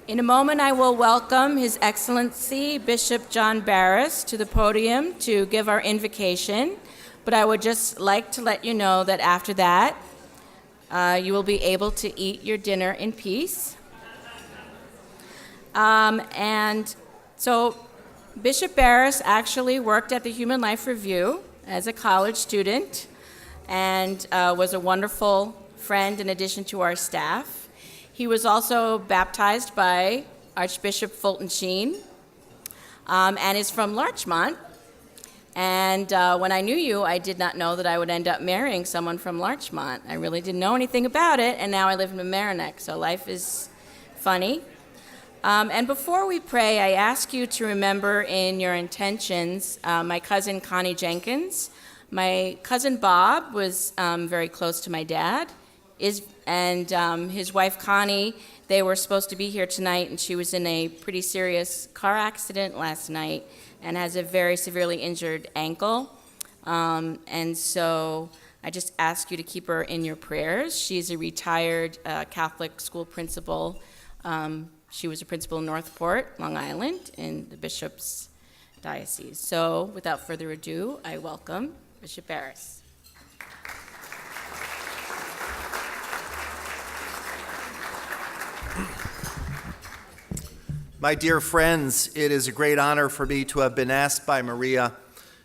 In a moment, I will welcome His Excellency Bishop John Barris to the podium to give our invocation, but I would just like to let you know that after that, you will be able to eat your dinner in peace. And so Bishop Barris actually worked at the Human Life Review as a college student and was a wonderful friend in addition to our staff. He was also baptized by Archbishop Fulton Sheen and is from Larchmont. And when I knew you, I did not know that I would end up marrying someone from Larchmont. I really didn't know anything about it, and now I live in Mamaroneck, so life is funny. And before we pray, I ask you to remember in your intentions my cousin Connie Jenkins. My cousin Bob was very close to my dad, and his wife Connie. They were supposed to be here tonight, and she was in a pretty serious car accident last night and has a very severely injured ankle. And so I just ask you to keep her in your prayers. She's a retired Catholic school principal. She was a principal in Northport, Long Island, in the bishop's diocese. So without further ado, I welcome Bishop Barris. My dear friends, it is a great honor for me to have been asked by Maria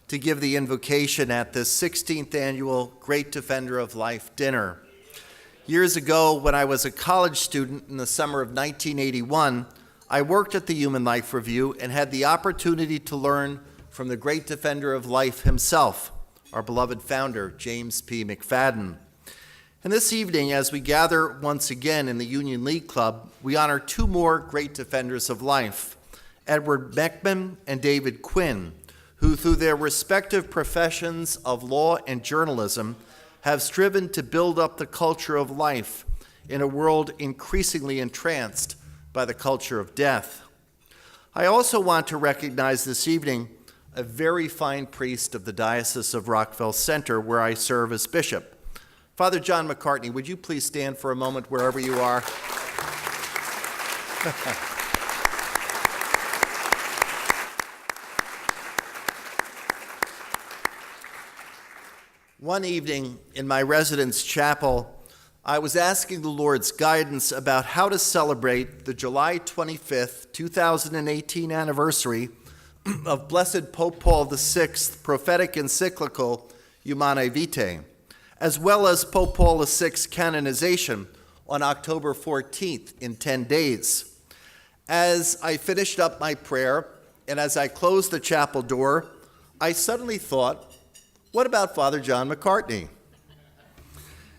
to give the invocation at the 16th annual Great Defender of Life dinner. Years ago, when I was a college student in the summer of 1981, I worked at the Human Life Review and had the opportunity to learn from the Great Defender of Life himself, our beloved founder, James P. McFadden. And this evening, as we gather once again in the Union League Club, we honor two more great defenders of life, Edward Mechmann and David Quinn, who through their respective professions of law and journalism have striven to build up the culture of life in a world increasingly entranced by the culture of death. I also want to recognize this evening a very fine priest of the Diocese of Rockville Center, where I serve as bishop. Father John McCartney, would you please stand for a moment wherever you are? One evening in my residence chapel, I was asking the Lord's guidance about how to celebrate the July 25th, 2018 anniversary of Blessed Pope Paul VI's prophetic encyclical Humanae Vitae, as well as Pope Paul VI's canonization on October 14th in 10 days. As I finished up my prayer and as I closed the chapel door, I suddenly thought, what about Father John McCartney?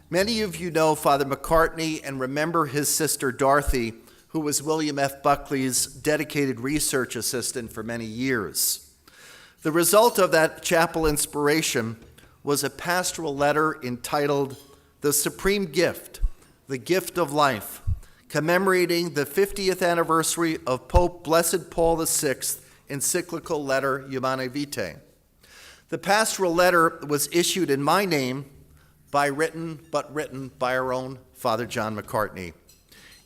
Many of you know Father McCartney and remember his sister Dorothy, who was William F. Buckley's dedicated research assistant for many years. The result of that chapel inspiration was a pastoral letter entitled The Supreme Gift, the Gift of Life, commemorating the 50th anniversary of Pope Blessed Paul VI's encyclical letter Humanae Vitae. The pastoral letter was issued in my name, written by our own Father John McCartney.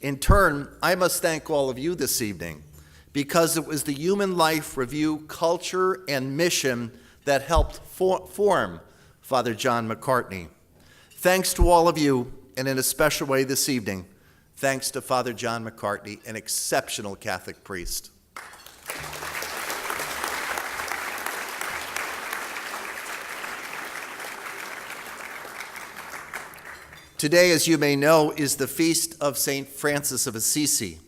In turn, I must thank all of you this evening, because it was the Human Life Review culture and mission that helped form Father John McCartney. Thanks to all of you, and in a special way this evening, thanks to Father John McCartney, an exceptional Catholic priest. Today, as you may know, is the feast of St. Francis of Assisi.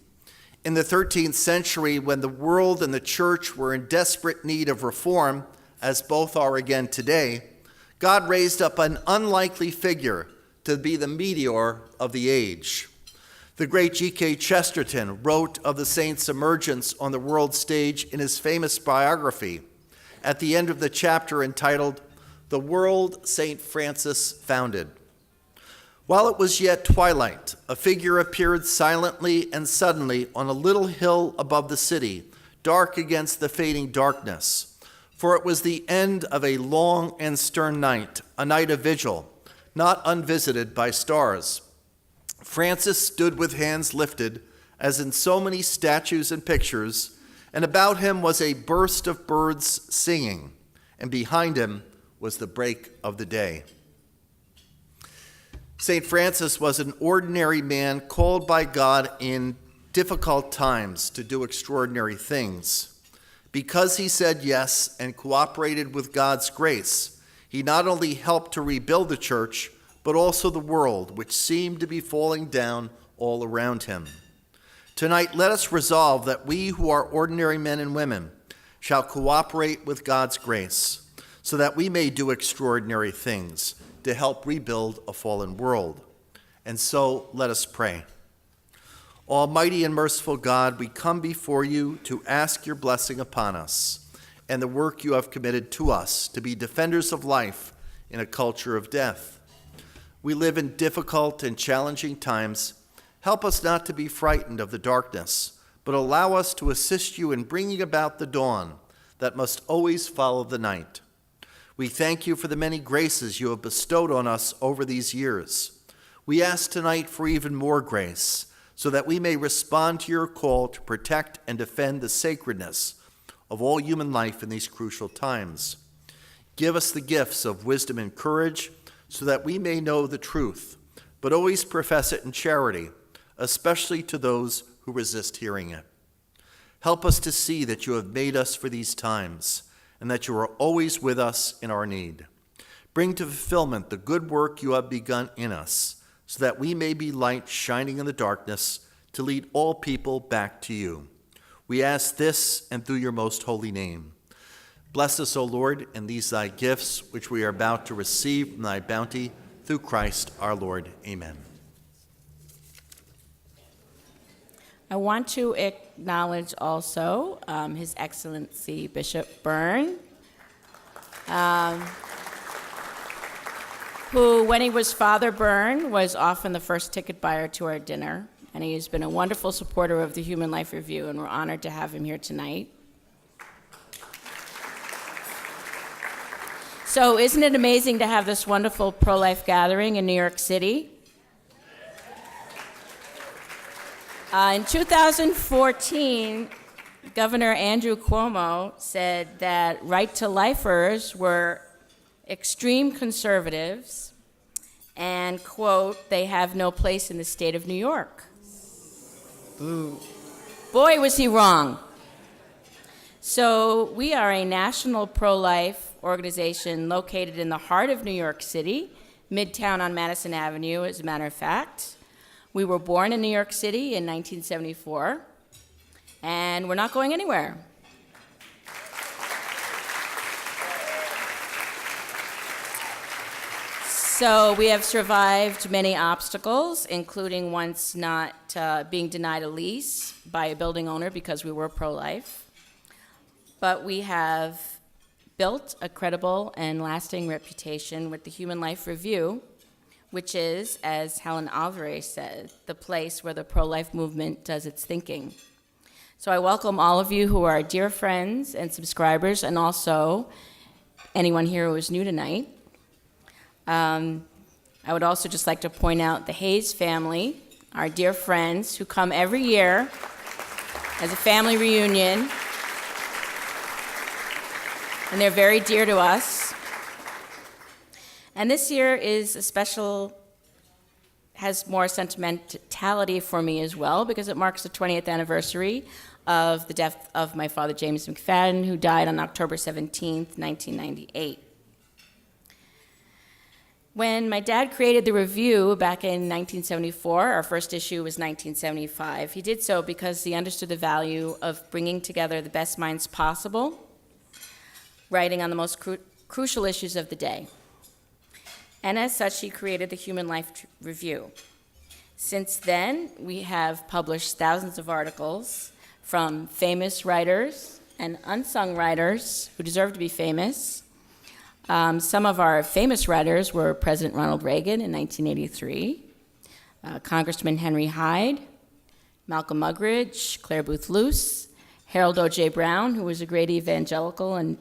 In the 13th century, when the world and the church were in desperate need of reform, as both are again today, God raised up an unlikely figure to be the meteor of the age. The great G.K. Chesterton wrote of the saint's emergence on the world stage in his famous biography, at the end of the chapter entitled, "The World St. Francis Founded." While it was yet twilight, a figure appeared silently and suddenly on a little hill above the city, dark against the fading darkness. For it was the end of a long and stern night, a night of vigil, not unvisited by stars. Francis stood with hands lifted, as in so many statues and pictures, and about him was a burst of birds singing, and behind him was the break of the day. St. Francis was an ordinary man called by God in difficult times to do extraordinary things. Because he said yes and cooperated with God's grace, he not only helped to rebuild the church, but also the world, which seemed to be falling down all around him. Tonight, let us resolve that we who are ordinary men and women shall cooperate with God's grace, so that we may do extraordinary things to help rebuild a fallen world. And so let us pray. Almighty and merciful God, we come before you to ask your blessing upon us and the work you have committed to us to be defenders of life in a culture of death. We live in difficult and challenging times. Help us not to be frightened of the darkness, but allow us to assist you in bringing about the dawn that must always follow the night. We thank you for the many graces you have bestowed on us over these years. We ask tonight for even more grace, so that we may respond to your call to protect and defend the sacredness of all human life in these crucial times. Give us the gifts of wisdom and courage, so that we may know the truth, but always profess it in charity, especially to those who resist hearing it. Help us to see that you have made us for these times, and that you are always with us in our need. Bring to fulfillment the good work you have begun in us, so that we may be light shining in the darkness to lead all people back to you. We ask this and through your most holy name. Bless us, O Lord, in these thy gifts, which we are about to receive from thy bounty, through Christ our Lord. Amen. I want to acknowledge also His Excellency Bishop Byrne, who, when he was Father Byrne, was often the first ticket buyer to our dinner, and he has been a wonderful supporter of the Human Life Review, and we're honored to have him here tonight. So isn't it amazing to have this wonderful pro-life gathering in New York City? In 2014, Governor Andrew Cuomo said that right-to-lifers were extreme conservatives and, quote, they have no place in the state of New York. Boo. Boy, was he wrong. So we are a national pro-life organization located in the heart of New York City, Midtown on Madison Avenue, as a matter of fact. We were born in New York City in 1974, and we're not going anywhere. So we have survived many obstacles, including once not being denied a lease by a building owner because we were pro-life. But we have built a credible and lasting reputation with the Human Life Review, which is, as Helen Alvarez said, the place where the pro-life movement does its thinking. So I welcome all of you who are dear friends and subscribers, and also anyone here who is new tonight. I would also just like to point out the Hayes family, our dear friends who come every year as a family reunion, and they're very dear to us. And this year is a special, has more sentimentality for me as well, because it marks the 20th anniversary of the death of my father, James McFadden, who died on October 17th, 1998. When my dad created the review back in 1974, our first issue was 1975, he did so because he understood the value of bringing together the best minds possible, writing on the most crucial issues of the day. And as such, he created the Human Life Review. Since then, we have published thousands of articles from famous writers and unsung writers who deserve to be famous. Some of our famous writers were President Ronald Reagan in 1983, Congressman Henry Hyde, Malcolm Muggeridge, Claire Booth Luce, Harold O.J. Brown, who was a great evangelical and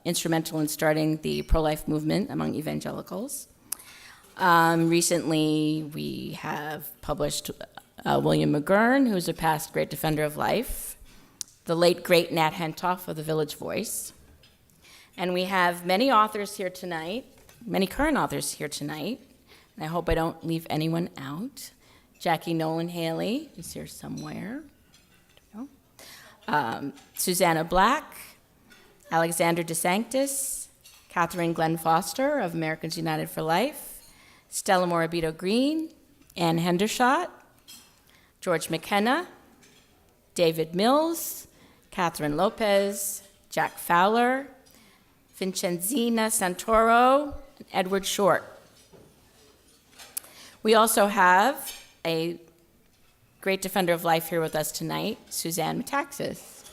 instrumental in starting the pro-life movement among evangelicals. Recently, we have published William McGurn, who's a past great defender of life, the late, great Nat Hentoff of the Village Voice. And we have many authors here tonight, many current authors here tonight, and I hope I don't leave anyone out. Jackie Nolan Haley is here somewhere. Susanna Black, Alexander DeSanctis, Catherine Glenn Foster of Americans United for Life, Stella Morabito Green, Ann Hendershot, George McKenna, David Mills, Catherine Lopez, Jack Fowler, Vincenzina Santoro, and Edward Short. We also have a great defender of life here with us tonight, Suzanne Metaxas.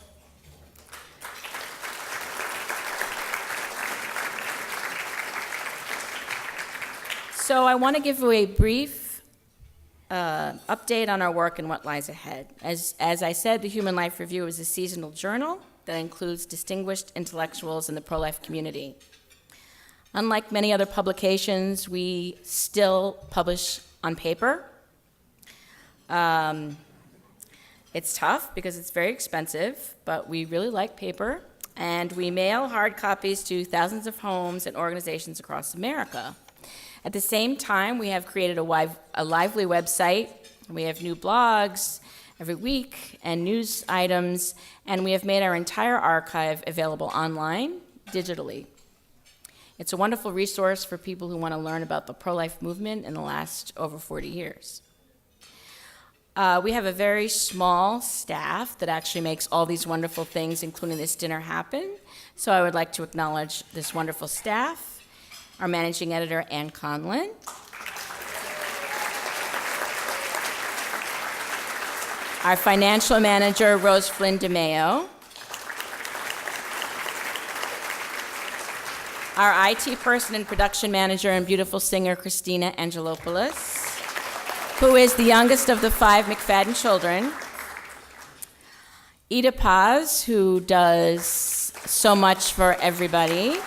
So I want to give you a brief update on our work and what lies ahead. As I said, the Human Life Review is a seasonal journal that includes distinguished intellectuals in the pro-life community. Unlike many other publications, we still publish on paper. It's tough because it's very expensive, but we really like paper, and we mail hard copies to thousands of homes and organizations across America. At the same time, we have created a lively website. We have new blogs every week and news items, and we have made our entire archive available online, digitally. It's a wonderful resource for people who want to learn about the pro-life movement in the last over 40 years. We have a very small staff that actually makes all these wonderful things, including this dinner, happen. So I would like to acknowledge this wonderful staff, our managing editor, Ann Conlon, our financial manager, Rose Flynn DeMeo, our IT person and production manager and beautiful singer, Christina Angelopoulos, who is the youngest of the 5 McFadden children, Ida Paz, who does so much for everybody,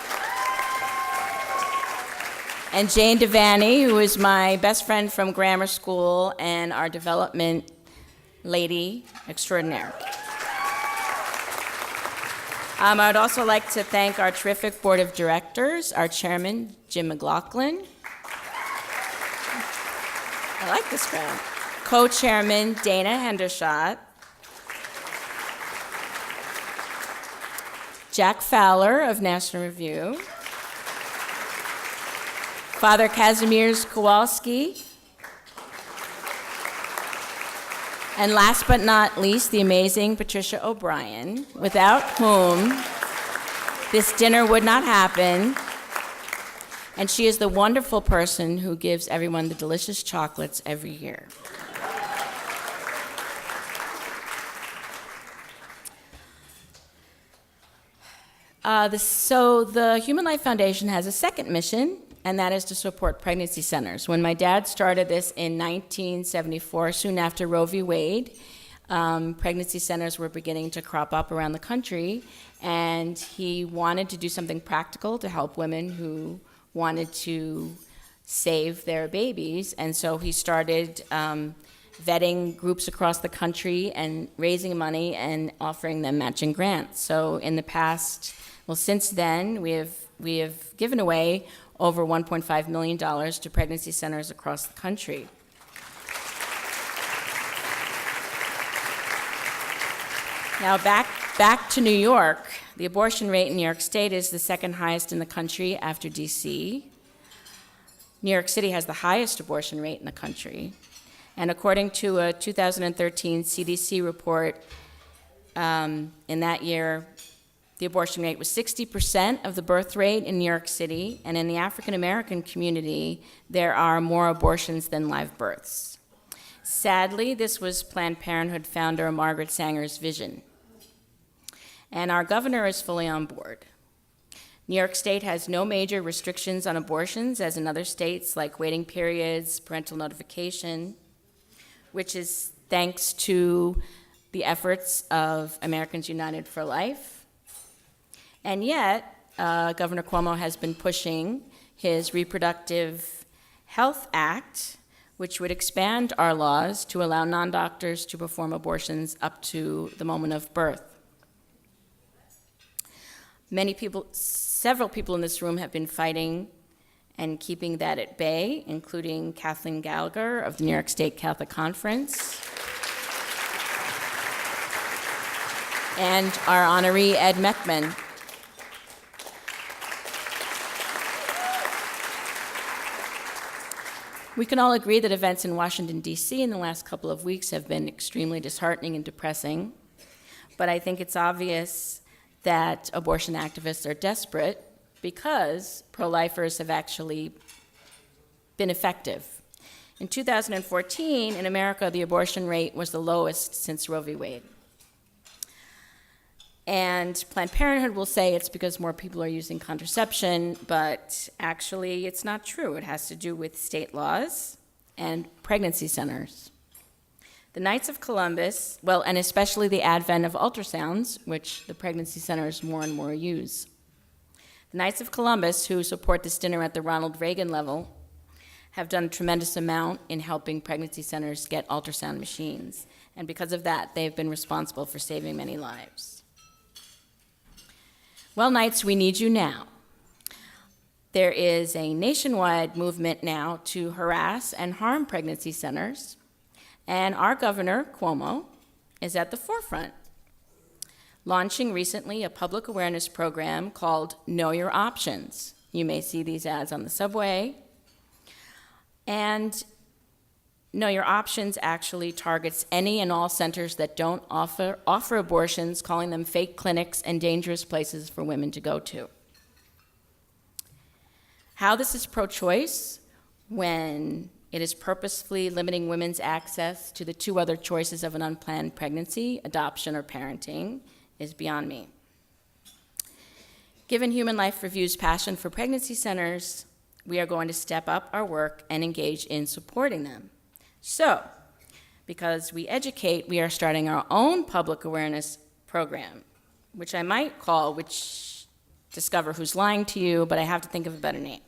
and Jane Devaney, who is my best friend from grammar school and our development lady extraordinaire. I would also like to thank our terrific board of directors, our chairman, Jim McLaughlin. I like this crowd. Co-chairman, Dana Hendershot. Jack Fowler of National Review. Father Kazimierz Kowalski. And last but not least, the amazing Patricia O'Brien, without whom this dinner would not happen. And she is the wonderful person who gives everyone the delicious chocolates every year. So the Human Life Foundation has a second mission, and that is to support pregnancy centers. When my dad started this in 1974, soon after Roe v. Wade, pregnancy centers were beginning to crop up around the country, and he wanted to do something practical to help women who wanted to save their babies, and so he started vetting groups across the country and raising money and offering them matching grants. So in the past, since then, we have given away over $1.5 million to pregnancy centers across the country. Now back to New York. The abortion rate in New York State is the second highest in the country after DC. New York City has the highest abortion rate in the country. And according to a 2013 CDC report, in that year, the abortion rate was 60% of the birth rate in New York City, and in the African American community, there are more abortions than live births. Sadly, this was Planned Parenthood founder Margaret Sanger's vision. And our governor is fully on board. New York State has no major restrictions on abortions, as in other states, like waiting periods, parental notification, which is thanks to the efforts of Americans United for Life. And yet, Governor Cuomo has been pushing his Reproductive Health Act, which would expand our laws to allow non-doctors to perform abortions up to the moment of birth. Several people in this room have been fighting and keeping that at bay, including Kathleen Gallagher of the New York State Catholic Conference, and our honoree, Ed Mechmann. We can all agree that events in Washington, D.C. in the last couple of weeks have been extremely disheartening and depressing, but I think it's obvious that abortion activists are desperate because pro-lifers have actually been effective. In 2014, in America, the abortion rate was the lowest since Roe v. Wade. And Planned Parenthood will say it's because more people are using contraception, but actually it's not true. It has to do with state laws and pregnancy centers. The Knights of Columbus, well, and especially the advent of ultrasounds, which the pregnancy centers more and more use. The Knights of Columbus, who support this dinner at the Ronald Reagan level, have done a tremendous amount in helping pregnancy centers get ultrasound machines. And because of that, they've been responsible for saving many lives. Well, Knights, we need you now. There is a nationwide movement now to harass and harm pregnancy centers, and our governor, Cuomo, is at the forefront, launching recently a public awareness program called Know Your Options. You may see these ads on the subway. And Know Your Options actually targets any and all centers that don't offer abortions, calling them fake clinics and dangerous places for women to go to. How this is pro-choice when it is purposefully limiting women's access to the two other choices of an unplanned pregnancy, adoption or parenting, is beyond me. Given Human Life Review's passion for pregnancy centers, we are going to step up our work and engage in supporting them. So, because we educate, we are starting our own public awareness program, which I might call Discover Who's Lying to You, but I have to think of a better name.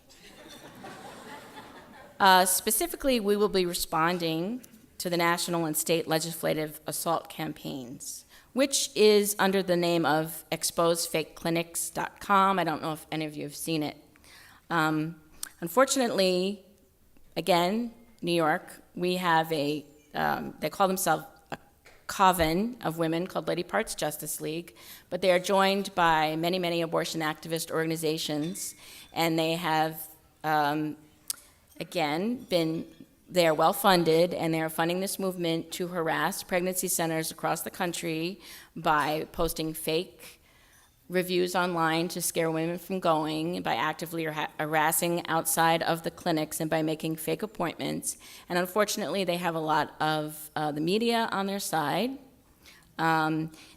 Specifically, we will be responding to the national and state legislative assault campaigns, which is under the name of exposefakeclinics.com. I don't know if any of you have seen it. Unfortunately, again, New York, we have they call themselves a coven of women called Lady Parts Justice League, but they are joined by many, many abortion activist organizations, and they have, they are well-funded, and they are funding this movement to harass pregnancy centers across the country by posting fake reviews online to scare women from going, by actively harassing outside of the clinics, and by making fake appointments. And unfortunately, they have a lot of the media on their side.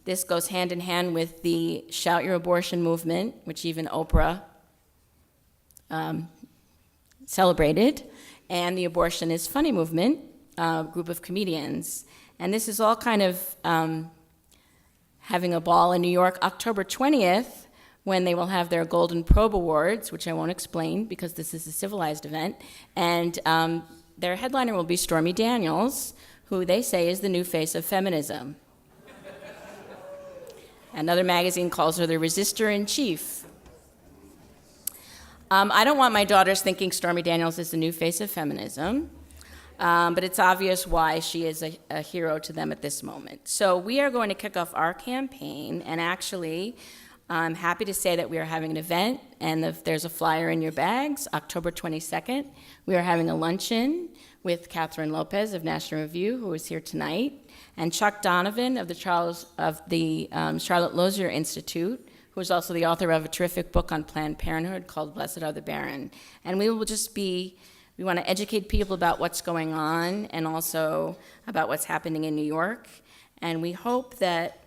This goes hand in hand with the Shout Your Abortion movement, which even Oprah celebrated, and the Abortion is Funny movement, a group of comedians. And this is all kind of having a ball in New York October 20th, when they will have their Golden Probe Awards, which I won't explain because this is a civilized event. And their headliner will be Stormy Daniels, who they say is the new face of feminism. Another magazine calls her the resistor-in-chief. I don't want my daughters thinking Stormy Daniels is the new face of feminism. But it's obvious why she is a hero to them at this moment. So we are going to kick off our campaign, and actually, I'm happy to say that we are having an event, and there's a flyer in your bags, October 22nd. We are having a luncheon with Catherine Lopez of National Review, who is here tonight, and Chuck Donovan of the Charlotte Lozier Institute, who is also the author of a terrific book on Planned Parenthood called Blessed Are the Barren. And we will just be We want to educate people about what's going on and also about what's happening in New York. And we hope that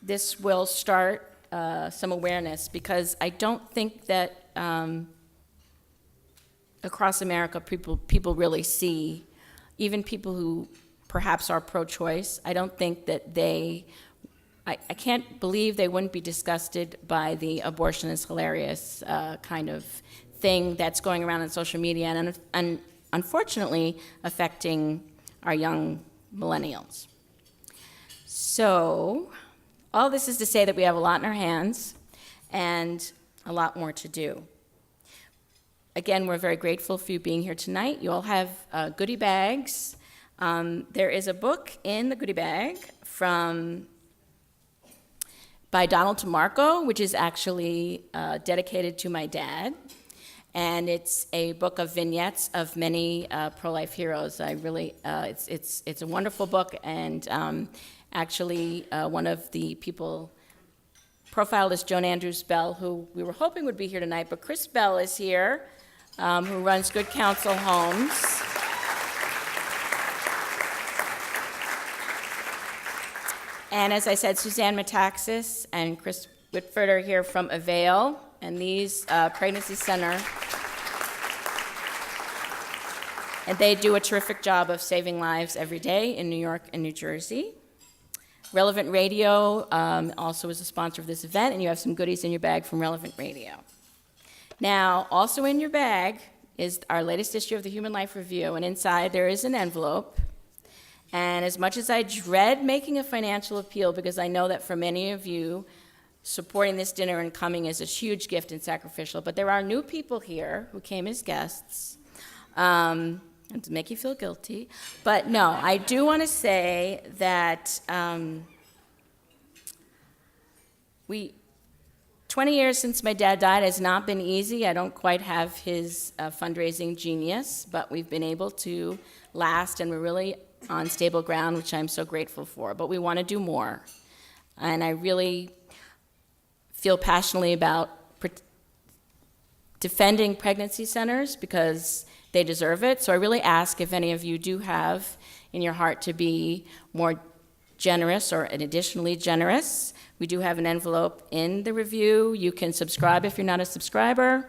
this will start some awareness, because I don't think that across America people really see, even people who perhaps are pro-choice, I don't think that I can't believe they wouldn't be disgusted by the abortion is hilarious kind of thing that's going around on social media. And unfortunately affecting our young millennials. So, all this is to say that we have a lot in our hands and a lot more to do. Again, we're very grateful for you being here tonight. You all have goodie bags. There is a book in the goodie bag by Donald TeMarco, which is actually dedicated to my dad. And it's a book of vignettes of many pro-life heroes. It's a wonderful book, and actually one of the people profiled is Joan Andrews Bell, who we were hoping would be here tonight, but Chris Bell is here, who runs Good Counsel Homes. And as I said, Suzanne Metaxas and Chris Whitford are here from Avail, and these pregnancy center. And they do a terrific job of saving lives every day in New York and New Jersey. Relevant Radio also is a sponsor of this event, and you have some goodies in your bag from Relevant Radio. Now, also in your bag is our latest issue of the Human Life Review, and inside there is an envelope. And as much as I dread making a financial appeal, because I know that for many of you, supporting this dinner and coming is a huge gift and sacrificial, but there are new people here who came as guests, and to make you feel guilty. But no, I do want to say that 20 years since my dad died has not been easy. I don't quite have his fundraising genius, but we've been able to last, and we're really on stable ground, which I'm so grateful for. But we want to do more. And I really feel passionately about defending pregnancy centers because they deserve it. So I really ask if any of you do have in your heart to be more generous or additionally generous. We do have an envelope in the review. You can subscribe if you're not a subscriber,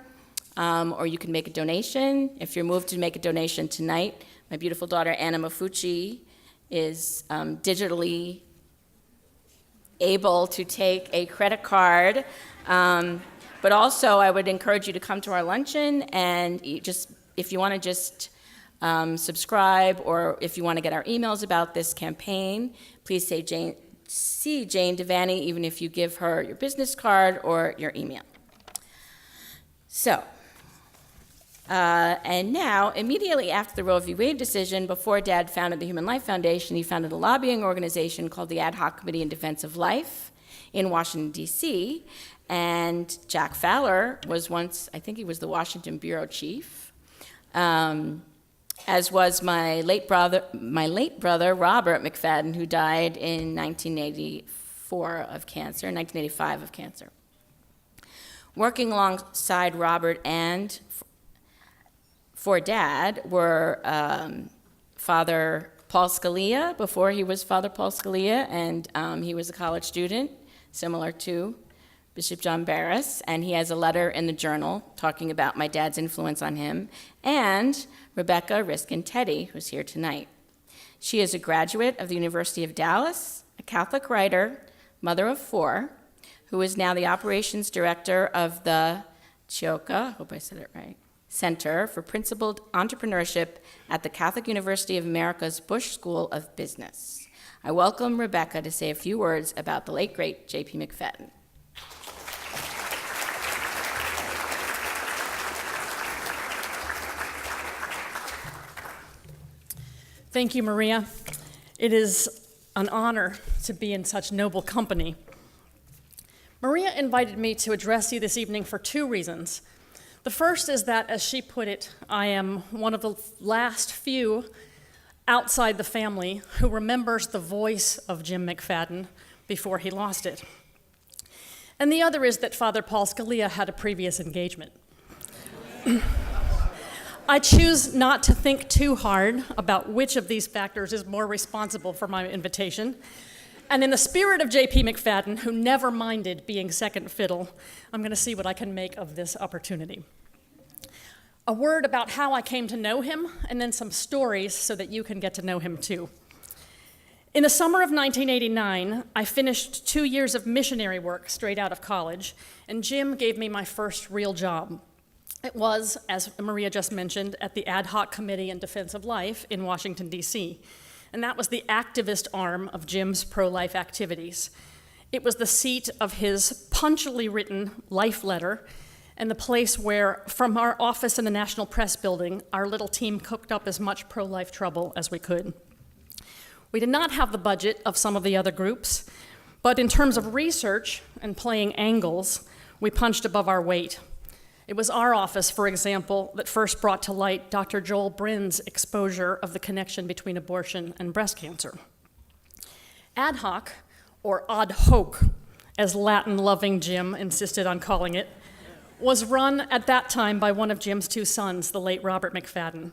or you can make a donation. If you're moved to make a donation tonight, my beautiful daughter Anna Mafucci is digitally able to take a credit card. But also, I would encourage you to come to our luncheon, and if you want to just subscribe, or if you want to get our emails about this campaign, please see Jane Devaney, even if you give her your business card or your email. So, and now, immediately after the Roe v. Wade decision, before Dad founded the Human Life Foundation, he founded a lobbying organization called the Ad Hoc Committee in Defense of Life in Washington, D.C., and Jack Fowler was once, I think he was the Washington bureau chief, as was my late brother, Robert McFadden, who died in 1985 of cancer. Working alongside Robert and for Dad were Father Paul Scalia, before he was Father Paul Scalia, and he was a college student, similar to Bishop John Barris, and he has a letter in the journal talking about my dad's influence on him, and Rebecca Riskin-Teddy, who's here tonight. She is a graduate of the University of Dallas, a Catholic writer, mother of 4, who is now the operations director of the Chioka, I hope I said it right, Center for Principled Entrepreneurship at the Catholic University of America's Bush School of Business. I welcome Rebecca to say a few words about the late, great J.P. McFadden. Thank you, Maria. It is an honor to be in such noble company. Maria invited me to address you this evening for 2 reasons. The first is that, as she put it, I am one of the last few outside the family who remembers the voice of Jim McFadden before he lost it. And the other is that Father Paul Scalia had a previous engagement. I choose not to think too hard about which of these factors is more responsible for my invitation. And in the spirit of J.P. McFadden, who never minded being second fiddle, I'm going to see what I can make of this opportunity. A word about how I came to know him, and then some stories so that you can get to know him too. In the summer of 1989, I finished 2 years of missionary work straight out of college, and Jim gave me my first real job. It was, as Maria just mentioned, at the Ad Hoc Committee in Defense of Life in Washington, D.C., and that was the activist arm of Jim's pro-life activities. It was the seat of his punchily written life letter and the place where, from our office in the National Press Building, our little team cooked up as much pro-life trouble as we could. We did not have the budget of some of the other groups, but in terms of research and playing angles, we punched above our weight. It was our office, for example, that first brought to light Dr. Joel Brin's exposure of the connection between abortion and breast cancer. Ad hoc, or ad hoc, as Latin-loving Jim insisted on calling it, was run at that time by one of Jim's two sons, the late Robert McFadden.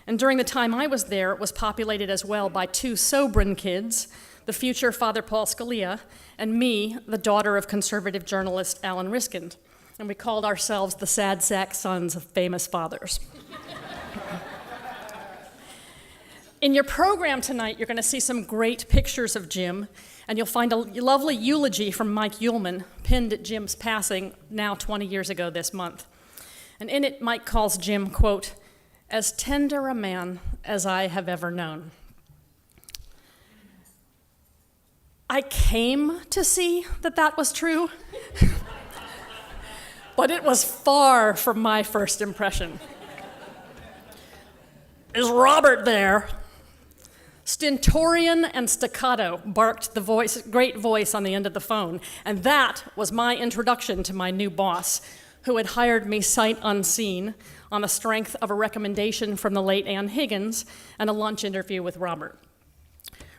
And during the time I was there, it was populated as well by two Sobrin kids, the future Father Paul Scalia, and me, the daughter of conservative journalist Alan Riskind. And we called ourselves the sad sack sons of famous fathers. In your program tonight, you're going to see some great pictures of Jim, and you'll find a lovely eulogy from Mike Uhlman pinned at Jim's passing now 20 years ago this month. And in it, Mike calls Jim, quote, "as tender a man as I have ever known." I came to see that that was true, but it was far from my first impression. "Is Robert there?" Stentorian and staccato barked the great voice on the end of the phone, and that was my introduction to my new boss, who had hired me sight unseen on the strength of a recommendation from the late Ann Higgins and a lunch interview with Robert.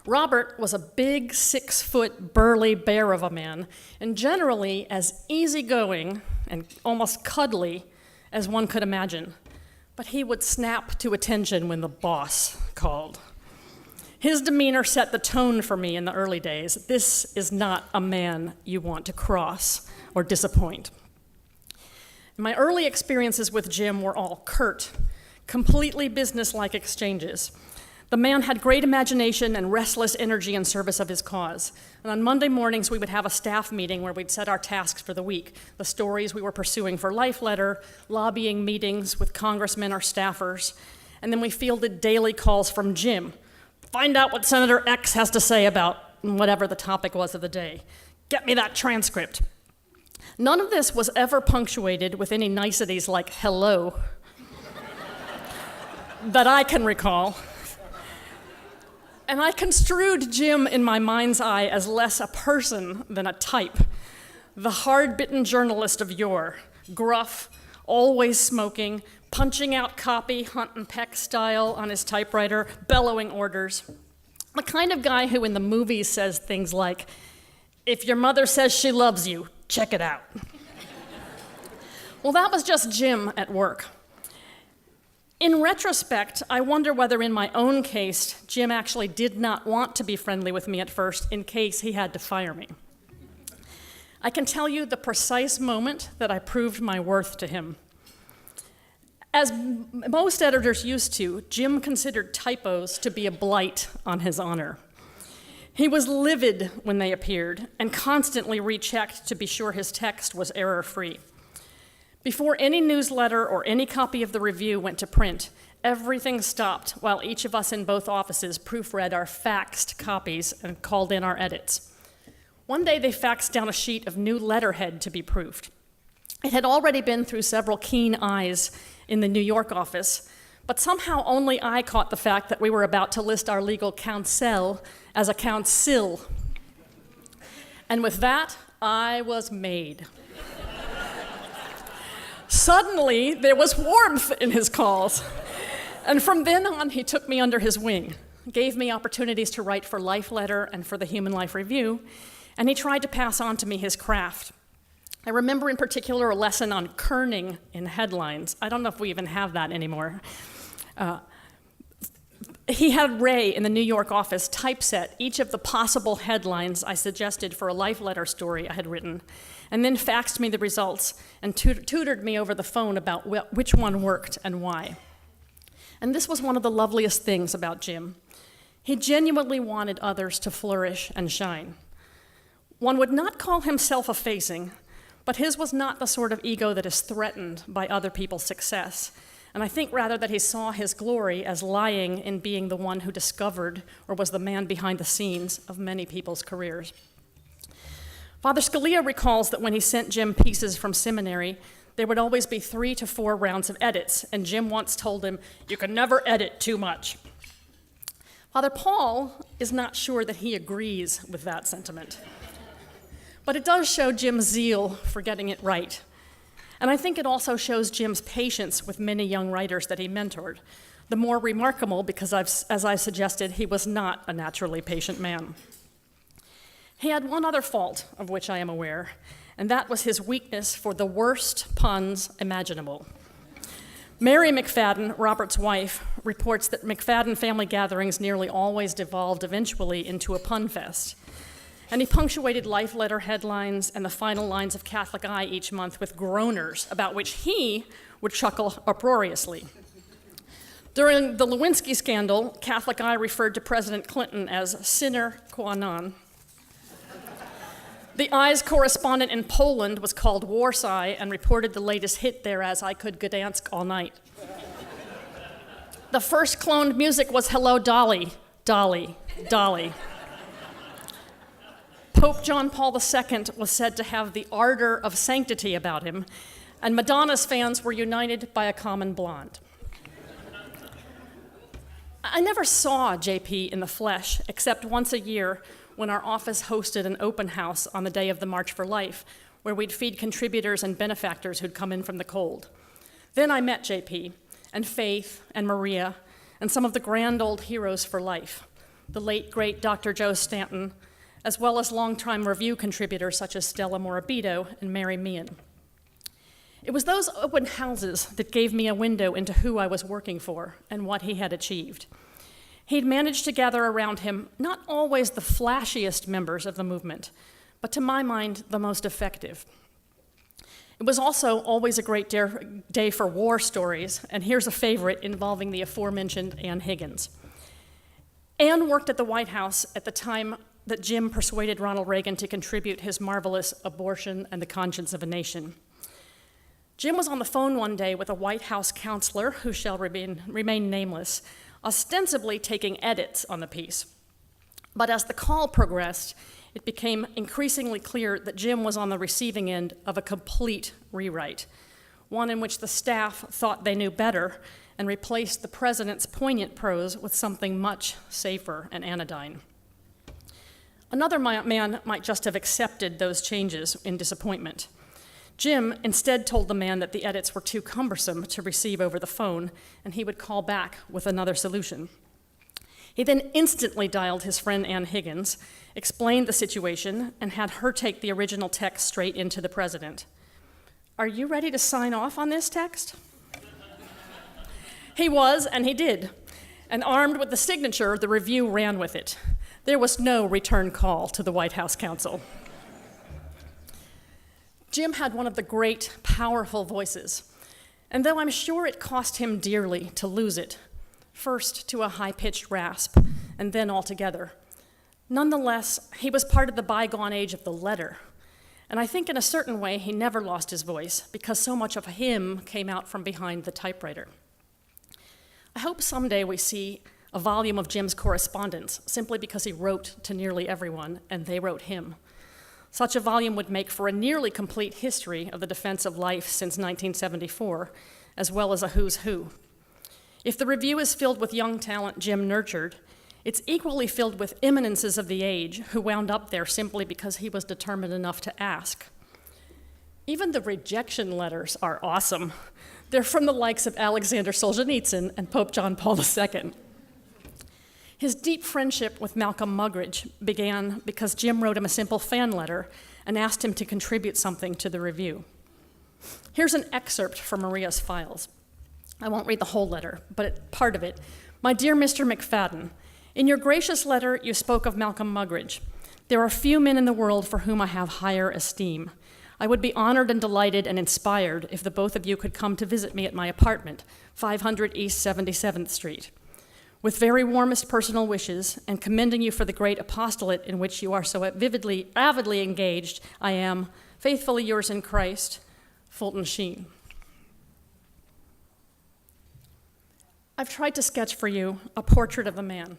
Robert was a big 6-foot burly bear of a man, and generally as easygoing and almost cuddly as one could imagine. But he would snap to attention when the boss called. His demeanor set the tone for me in the early days. This is not a man you want to cross or disappoint. My early experiences with Jim were all curt, completely business-like exchanges. The man had great imagination and restless energy in service of his cause. And on Monday mornings, we would have a staff meeting where we'd set our tasks for the week, the stories we were pursuing for Life Letter, lobbying meetings with congressmen or staffers, and then we fielded daily calls from Jim. Find out what Senator X has to say about whatever the topic was of the day. Get me that transcript. None of this was ever punctuated with any niceties like hello that I can recall. And I construed Jim in my mind's eye as less a person than a type. The hard-bitten journalist of yore, gruff, always smoking, punching out copy, Hunt and Peck style on his typewriter, bellowing orders. The kind of guy who in the movies says things like, "If your mother says she loves you, check it out." Well, that was just Jim at work. In retrospect, I wonder whether in my own case, Jim actually did not want to be friendly with me at first in case he had to fire me. I can tell you the precise moment that I proved my worth to him. As most editors used to, Jim considered typos to be a blight on his honor. He was livid when they appeared and constantly rechecked to be sure his text was error-free. Before any newsletter or any copy of the review went to print, everything stopped while each of us in both offices proofread our faxed copies and called in our edits. One day they faxed down a sheet of new letterhead to be proofed. It had already been through several keen eyes in the New York office, but somehow only I caught the fact that we were about to list our legal counsel as a council. And with that, I was made. Suddenly, there was warmth in his calls. And from then on, he took me under his wing, gave me opportunities to write for Life Letter and for the Human Life Review, and he tried to pass on to me his craft. I remember in particular a lesson on kerning in headlines. I don't know if we even have that anymore. He had Ray in the New York office typeset each of the possible headlines I suggested for a Life Letter story I had written, and then faxed me the results and tutored me over the phone about which one worked and why. And this was one of the loveliest things about Jim. He genuinely wanted others to flourish and shine. One would not call him self-effacing, But his was not the sort of ego that is threatened by other people's success. And I think rather that he saw his glory as lying in being the one who discovered or was the man behind the scenes of many people's careers. Father Scalia recalls that when he sent Jim pieces from seminary, there would always be 3 to 4 rounds of edits, and Jim once told him, "You can never edit too much." Father Paul is not sure that he agrees with that sentiment. But it does show Jim's zeal for getting it right. And I think it also shows Jim's patience with many young writers that he mentored. The more remarkable because, as I suggested, he was not a naturally patient man. He had one other fault of which I am aware, and that was his weakness for the worst puns imaginable. Mary McFadden, Robert's wife, reports that McFadden family gatherings nearly always devolved eventually into a pun fest. And he punctuated life letter headlines and the final lines of Catholic Eye each month with groaners about which he would chuckle uproariously. During the Lewinsky scandal, Catholic Eye referred to President Clinton as sine qua non. The Eye's correspondent in Poland was called Warsaw and reported the latest hit there as "I Could Gdansk All Night." The first cloned music was "Hello, Dolly, Dolly, Dolly." Pope John Paul II was said to have the ardor of sanctity about him, and Madonna's fans were united by a common blonde. I never saw JP in the flesh, except once a year when our office hosted an open house on the day of the March for Life, where we'd feed contributors and benefactors who'd come in from the cold. Then I met JP, and Faith, and Maria, and some of the grand old heroes for life, the late, great Dr. Joe Stanton, as well as longtime review contributors such as Stella Morabito and Mary Meehan. It was those open houses that gave me a window into who I was working for and what he had achieved. He'd managed to gather around him not always the flashiest members of the movement, but to my mind, the most effective. It was also always a great day for war stories, and here's a favorite involving the aforementioned Ann Higgins. Ann worked at the White House at the time that Jim persuaded Ronald Reagan to contribute his marvelous Abortion and the Conscience of a Nation. Jim was on the phone one day with a White House counselor, who shall remain nameless, ostensibly taking edits on the piece. But as the call progressed, it became increasingly clear that Jim was on the receiving end of a complete rewrite, one in which the staff thought they knew better and replaced the president's poignant prose with something much safer and anodyne. Another man might just have accepted those changes in disappointment. Jim instead told the man that the edits were too cumbersome to receive over the phone, and he would call back with another solution. He then instantly dialed his friend Ann Higgins, explained the situation, and had her take the original text straight into the president. "Are you ready to sign off on this text?" He was, and he did. And armed with the signature, the review ran with it. There was no return call to the White House counsel. Jim had one of the great, powerful voices, and though I'm sure it cost him dearly to lose it, first to a high-pitched rasp, and then altogether, nonetheless, he was part of the bygone age of the letter, and I think in a certain way he never lost his voice because so much of him came out from behind the typewriter. I hope someday we see a volume of Jim's correspondence simply because he wrote to nearly everyone and they wrote him. Such a volume would make for a nearly complete history of the defense of life since 1974, as well as a who's who. If the review is filled with young talent Jim nurtured, it's equally filled with eminences of the age who wound up there simply because he was determined enough to ask. Even the rejection letters are awesome. They're from the likes of Alexander Solzhenitsyn and Pope John Paul II. His deep friendship with Malcolm Muggeridge began because Jim wrote him a simple fan letter and asked him to contribute something to the review. Here's an excerpt from Maria's files. I won't read the whole letter, but part of it. "My dear Mr. McFadden, in your gracious letter, you spoke of Malcolm Muggeridge. There are few men in the world for whom I have higher esteem. I would be honored and delighted and inspired if the both of you could come to visit me at my apartment, 500 East 77th Street. With very warmest personal wishes, and commending you for the great apostolate in which you are so avidly engaged, I am, Faithfully yours in Christ, Fulton Sheen. I've tried to sketch for you a portrait of the man,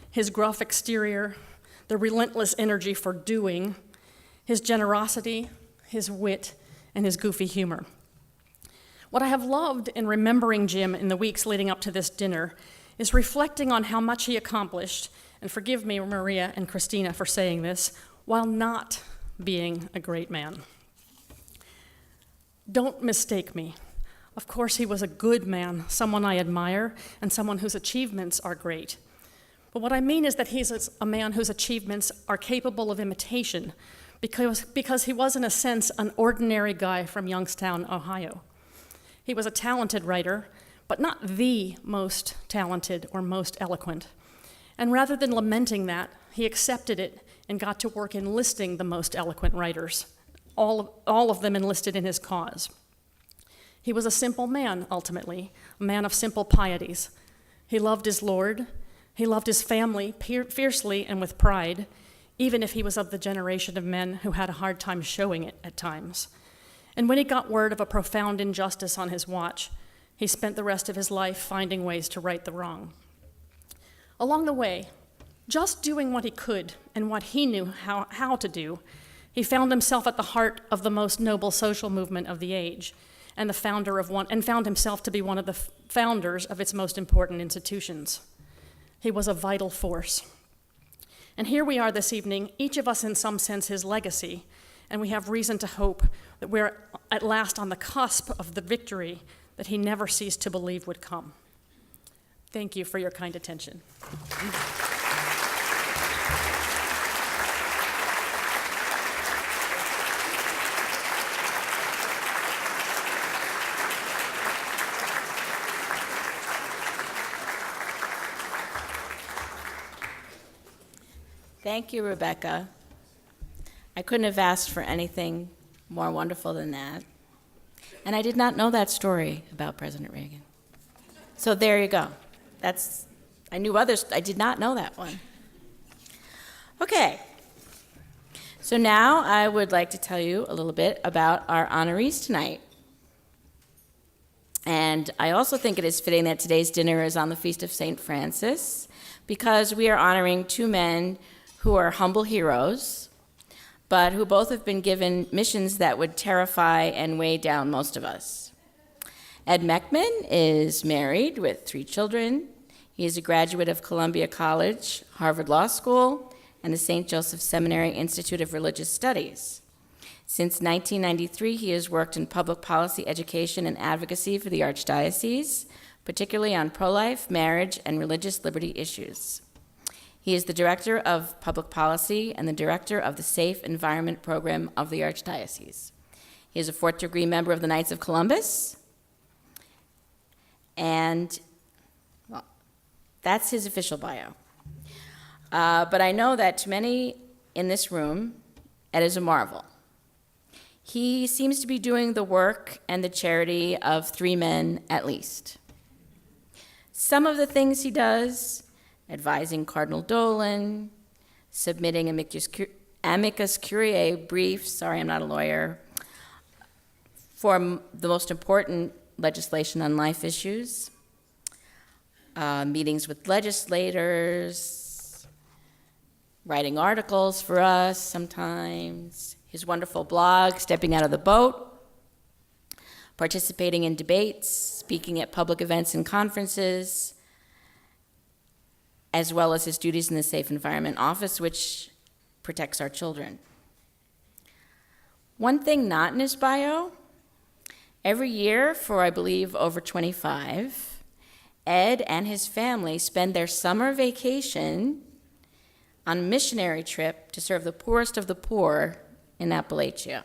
his gruff exterior, the relentless energy for doing, his generosity, his wit, and his goofy humor. What I have loved in remembering Jim in the weeks leading up to this dinner is reflecting on how much he accomplished, and forgive me, Maria and Christina, for saying this, while not being a great man. Don't mistake me. Of course, he was a good man, someone I admire, and someone whose achievements are great. But what I mean is that he's a man whose achievements are capable of imitation because he was, in a sense, an ordinary guy from Youngstown, Ohio. He was a talented writer, but not the most talented or most eloquent. And rather than lamenting that, he accepted it and got to work enlisting the most eloquent writers, all of them enlisted in his cause. He was a simple man, ultimately, a man of simple pieties. He loved his Lord. He loved his family fiercely and with pride, even if he was of the generation of men who had a hard time showing it at times. And when he got word of a profound injustice on his watch, he spent the rest of his life finding ways to right the wrong. Along the way, just doing what he could and what he knew how to do, he found himself at the heart of the most noble social movement of the age, and found himself to be one of the founders of its most important institutions. He was a vital force. And here we are this evening, each of us in some sense his legacy, and we have reason to hope that we're at last on the cusp of the victory that he never ceased to believe would come. Thank you for your kind attention. Thank you, Rebecca. I couldn't have asked for anything more wonderful than that. And I did not know that story about President Reagan. So there you go. I knew others, I did not know that one. Okay. So now I would like to tell you a little bit about our honorees tonight. And I also think it is fitting that today's dinner is on the Feast of St. Francis, because we are honoring two men who are humble heroes, but who both have been given missions that would terrify and weigh down most of us. Ed Mechmann is married with 3 children. He is a graduate of Columbia College, Harvard Law School, and the St. Joseph Seminary Institute of Religious Studies. Since 1993, he has worked in public policy, education, and advocacy for the Archdiocese, particularly on pro-life, marriage, and religious liberty issues. He is the Director of Public Policy and the Director of the Safe Environment Program of the Archdiocese. He is a 4th-degree member of the Knights of Columbus, and, well, that's his official bio. But I know that to many in this room, Ed is a marvel. He seems to be doing the work and the charity of 3 men at least. Some of the things he does: advising Cardinal Dolan, submitting amicus curiae briefs, sorry, I'm not a lawyer, for the most important legislation on life issues, meetings with legislators, writing articles for us sometimes, his wonderful blog, Stepping Out of the Boat, participating in debates, speaking at public events and conferences, as well as his duties in the Safe Environment Office, which protects our children. One thing not in his bio: every year for, I believe, over 25, Ed and his family spend their summer vacation on a missionary trip to serve the poorest of the poor in Appalachia.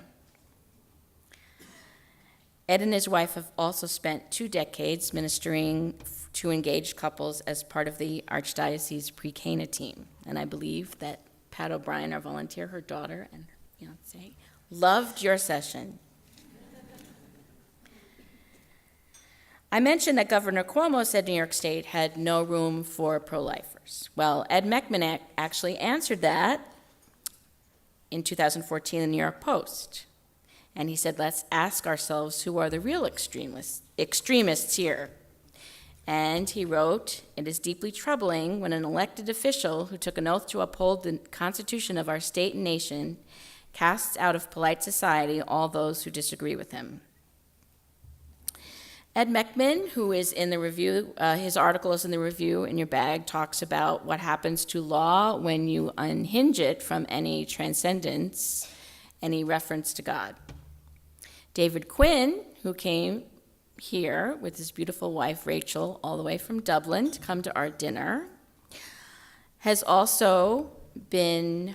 Ed and his wife have also spent 2 decades ministering to engaged couples as part of the Archdiocese Pre-Cana team. And I believe that Pat O'Brien, our volunteer, her daughter and her fiance, loved your session. I mentioned that Governor Cuomo said New York State had no room for pro-lifers. Well, Ed Mechmann actually answered that in 2014 in the New York Post. And he said, let's ask ourselves who are the real extremists here. And he wrote, it is deeply troubling when an elected official who took an oath to uphold the Constitution of our state and nation casts out of polite society all those who disagree with him. Ed Mechmann, who is in the review, his article is in the review in your bag, talks about what happens to law when you unhinge it from any transcendence, any reference to God. David Quinn, who came here with his beautiful wife, Rachel, all the way from Dublin to come to our dinner, has also been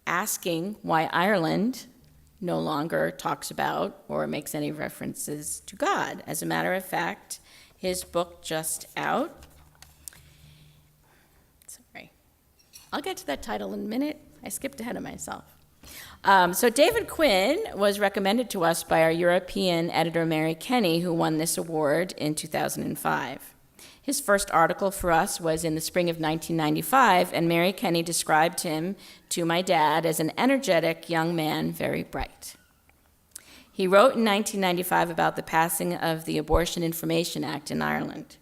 asking why Ireland no longer talks about or makes any references to God. As a matter of fact, his book just out. Sorry. I'll get to that title in a minute. I skipped ahead of myself. So David Quinn was recommended to us by our European editor, Mary Kenny, who won this award in 2005. His first article for us was in the spring of 1995, and Mary Kenny described him to my dad as an energetic young man, very bright. He wrote in 1995 about the passing of the Abortion Information Act in Ireland.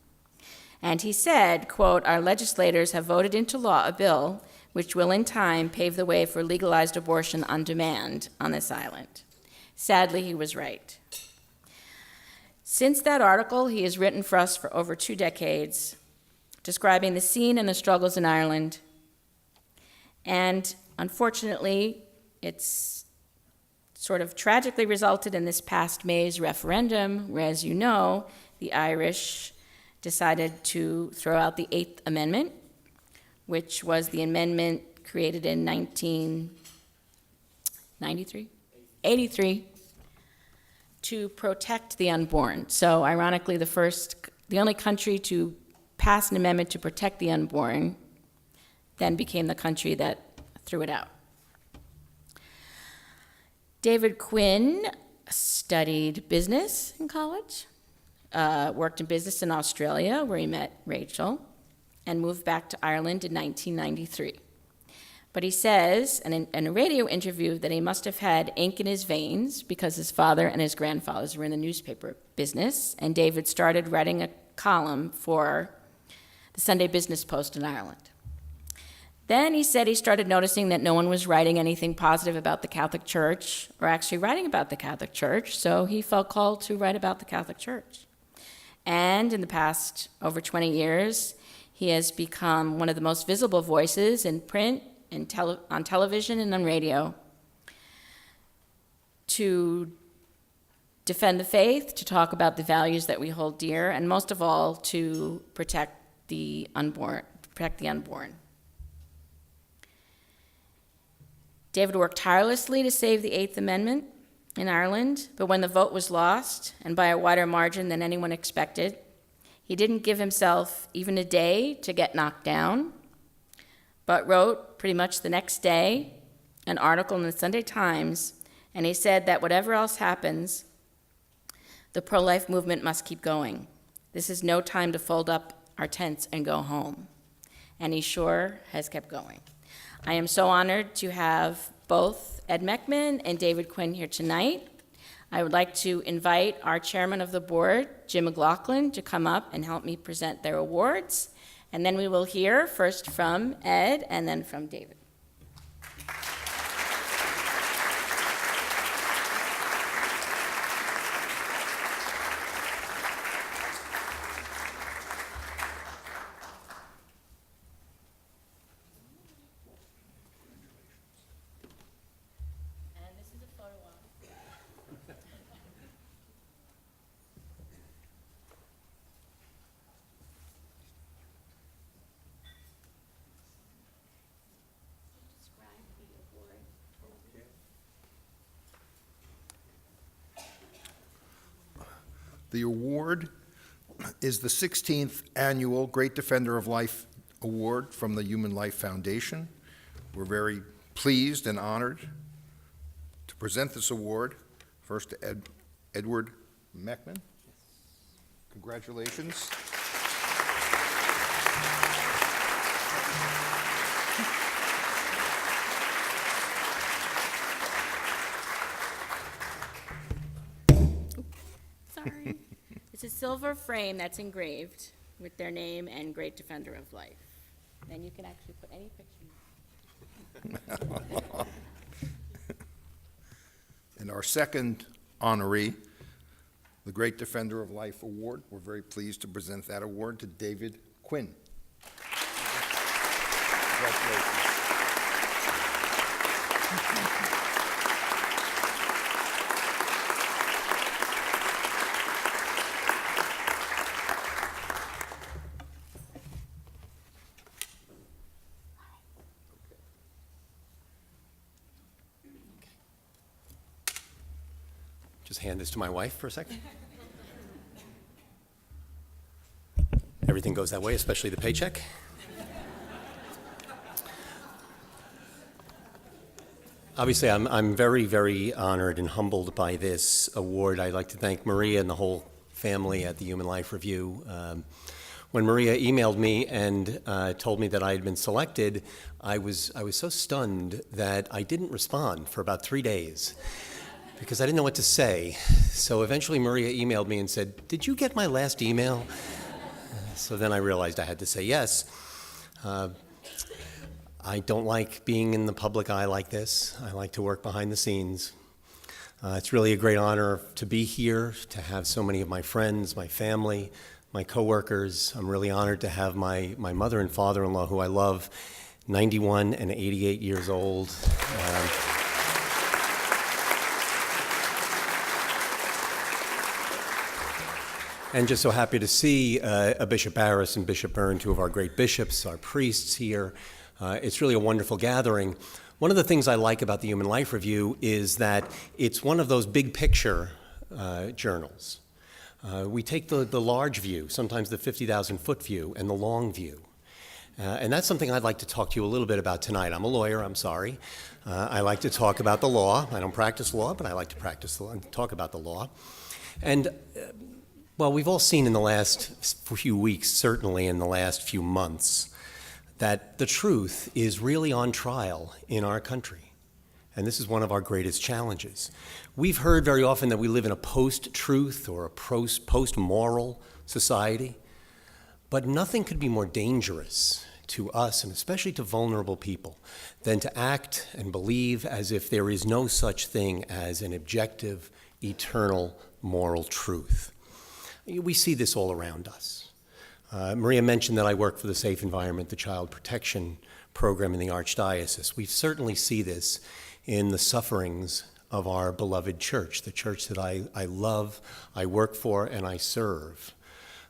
And he said, quote, our legislators have voted into law a bill which will in time pave the way for legalized abortion on demand on this island. Sadly, he was right. Since that article, he has written for us for over 2 decades, describing the scene and the struggles in Ireland. And unfortunately, it's sort of tragically resulted in this past May's referendum, where, as you know, the Irish decided to throw out the 8th Amendment, which was the amendment created in 1983, to protect the unborn. So ironically, the only country to pass an amendment to protect the unborn then became the country that threw it out. David Quinn studied business in college, worked in business in Australia, where he met Rachel, and moved back to Ireland in 1993. But he says in a radio interview that he must have had ink in his veins because his father and his grandfathers were in the newspaper business, and David started writing a column for the Sunday Business Post in Ireland. Then he said he started noticing that no one was writing anything positive about the Catholic Church, or actually writing about the Catholic Church, so he felt called to write about the Catholic Church. And in the past over 20 years, he has become one of the most visible voices in print, on television, and on radio to defend the faith, to talk about the values that we hold dear, and most of all, to protect the unborn. David worked tirelessly to save the 8th Amendment in Ireland, but when the vote was lost, and by a wider margin than anyone expected, he didn't give himself even a day to get knocked down, but wrote pretty much the next day an article in the Sunday Times, and he said that whatever else happens, the pro-life movement must keep going. This is no time to fold up our tents and go home. And he sure has kept going. I am so honored to have both Ed Mechmann and David Quinn here tonight. I would like to invite our chairman of the board, Jim McLaughlin, to come up and help me present their awards. And then we will hear first from Ed and then from David. And this is a photo op. The award is the 16th Annual Great Defender of Life Award from the Human Life Foundation. We're very pleased and honored to present this award first to Edward Mechmann. Congratulations. silver frame that's engraved with their name and Great Defender of Life. And you can actually put any picture. And our second honoree, the Great Defender of Life Award, we're very pleased to present that award to David Quinn. Congratulations. Just hand this to my wife for a second. Everything goes that way, especially the paycheck. Obviously, I'm very, very honored and humbled by this award. I'd like to thank Maria and the whole family at the Human Life Review. When Maria emailed me and told me that I had been selected, I was so stunned that I didn't respond for about 3 days, because I didn't know what to say. So eventually Maria emailed me and said, "Did you get my last email?" So then I realized I had to say yes. I don't like being in the public eye like this. I like to work behind the scenes. It's really a great honor to be here, to have so many of my friends, my family, my coworkers. I'm really honored to have my mother and father-in-law, who I love, 91 and 88 years old. And just so happy to see Bishop Barris and Bishop Byrne, two of our great bishops, our priests here. It's really a wonderful gathering. One of the things I like about the Human Life Review is that it's one of those big picture journals. We take the large view, sometimes the 50,000-foot view, and the long view. And that's something I'd like to talk to you a little bit about tonight. I'm a lawyer, I'm sorry. I like to talk about the law. I don't practice law, but I like to practice law and talk about the law. And well, we've all seen in the last few weeks, certainly in the last few months, that the truth is really on trial in our country. And this is one of our greatest challenges. We've heard very often that we live in a post-truth or a post-moral society, but nothing could be more dangerous to us, and especially to vulnerable people, than to act and believe as if there is no such thing as an objective, eternal, moral truth. We see this all around us. Maria mentioned that I work for the Safe Environment, the Child Protection Program in the Archdiocese. We certainly see this in the sufferings of our beloved church, the church that I love, I work for, and I serve.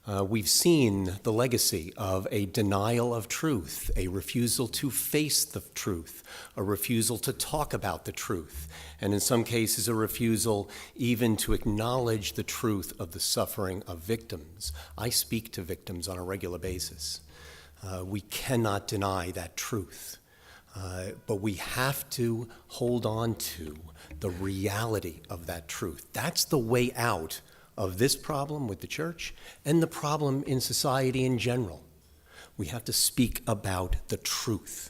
We've seen the legacy of a denial of truth, a refusal to face the truth, a refusal to talk about the truth, and in some cases a refusal even to acknowledge the truth of the suffering of victims. I speak to victims on a regular basis. We cannot deny that truth, but we have to hold on to the reality of that truth. That's the way out of this problem with the church and the problem in society in general. We have to speak about the truth.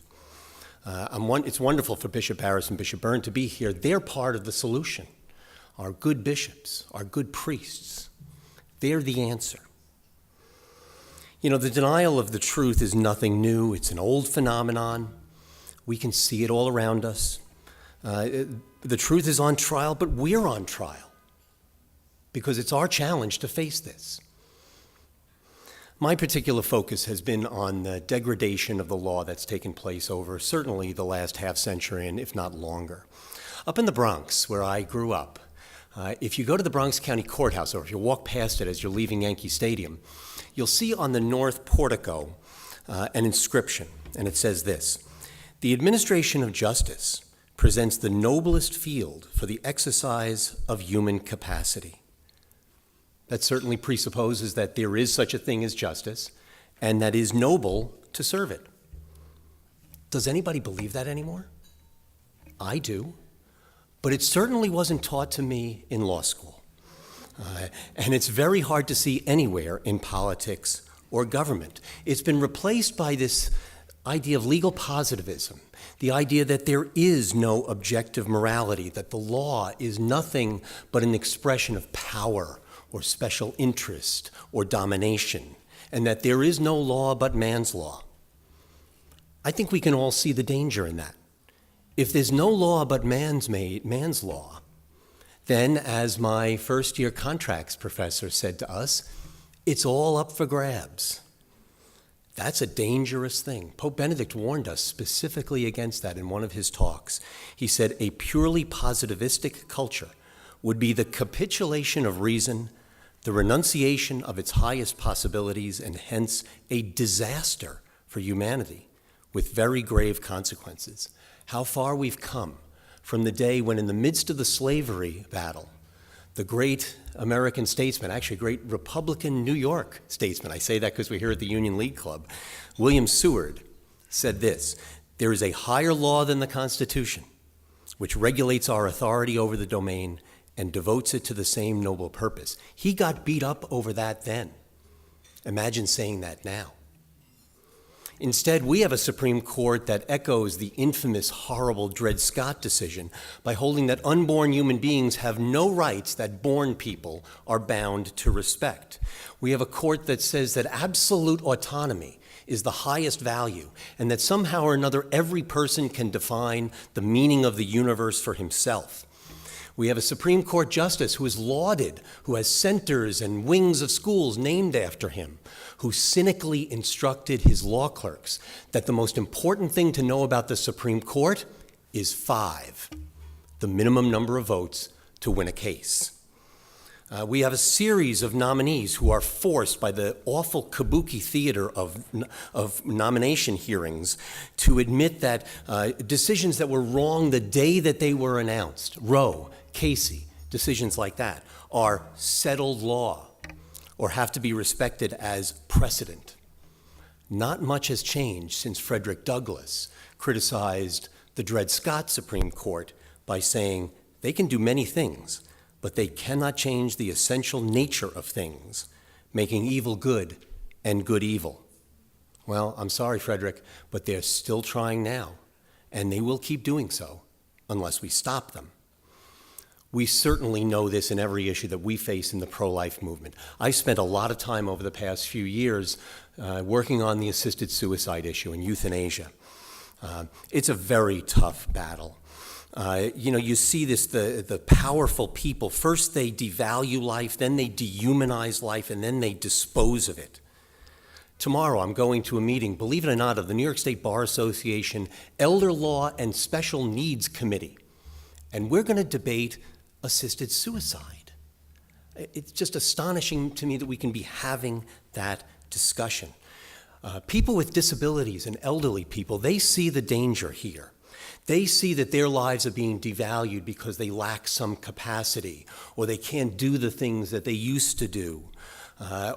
It's wonderful for Bishop Barris and Bishop Byrne to be here. They're part of the solution. Our good bishops, our good priests, they're the answer. You know, the denial of the truth is nothing new. It's an old phenomenon. We can see it all around us. The truth is on trial, but we're on trial, because it's our challenge to face this. My particular focus has been on the degradation of the law that's taken place over certainly the last half century, and if not longer. Up in the Bronx, where I grew up, if you go to the Bronx County Courthouse, or if you walk past it as you're leaving Yankee Stadium, you'll see on the north portico an inscription, and it says this: "The administration of justice presents the noblest field for the exercise of human capacity." That certainly presupposes that there is such a thing as justice, and that is noble to serve it. Does anybody believe that anymore? I do, but it certainly wasn't taught to me in law school. And it's very hard to see anywhere in politics or government. It's been replaced by this idea of legal positivism, the idea that there is no objective morality, that the law is nothing but an expression of power or special interest or domination, and that there is no law but man's law. I think we can all see the danger in that. If there's no law but man's law, then, as my first-year contracts professor said to us, it's all up for grabs. That's a dangerous thing. Pope Benedict warned us specifically against that in one of his talks. He said a purely positivistic culture would be the capitulation of reason, the renunciation of its highest possibilities, and hence a disaster for humanity with very grave consequences. How far we've come from the day when, in the midst of the slavery battle, the great American statesman, actually a great Republican New York statesman, I say that because we're here at the Union League Club, William Seward, said this: "There is a higher law than the Constitution, which regulates our authority over the domain and devotes it to the same noble purpose." He got beat up over that then. Imagine saying that now. Instead, we have a Supreme Court that echoes the infamous, horrible Dred Scott decision by holding that unborn human beings have no rights that born people are bound to respect. We have a court that says that absolute autonomy is the highest value, and that somehow or another every person can define the meaning of the universe for himself. We have a Supreme Court justice who is lauded, who has centers and wings of schools named after him, who cynically instructed his law clerks that the most important thing to know about the Supreme Court is 5, the minimum number of votes to win a case. We have a series of nominees who are forced by the awful kabuki theater of nomination hearings to admit that decisions that were wrong the day that they were announced, Roe, Casey, decisions like that, are settled law or have to be respected as precedent. Not much has changed since Frederick Douglass criticized the Dred Scott Supreme Court by saying they can do many things, but they cannot change the essential nature of things, making evil good and good evil. Well, I'm sorry, Frederick, but they're still trying now, and they will keep doing so unless we stop them. We certainly know this in every issue that we face in the pro-life movement. I spent a lot of time over the past few years working on the assisted suicide issue and euthanasia. It's a very tough battle. You see this, the powerful people, first they devalue life, then they dehumanize life, and then they dispose of it. Tomorrow I'm going to a meeting, believe it or not, of the New York State Bar Association Elder Law and Special Needs Committee. And we're going to debate assisted suicide. It's just astonishing to me that we can be having that discussion. People with disabilities and elderly people, they see the danger here. They see that their lives are being devalued because they lack some capacity, or they can't do the things that they used to do.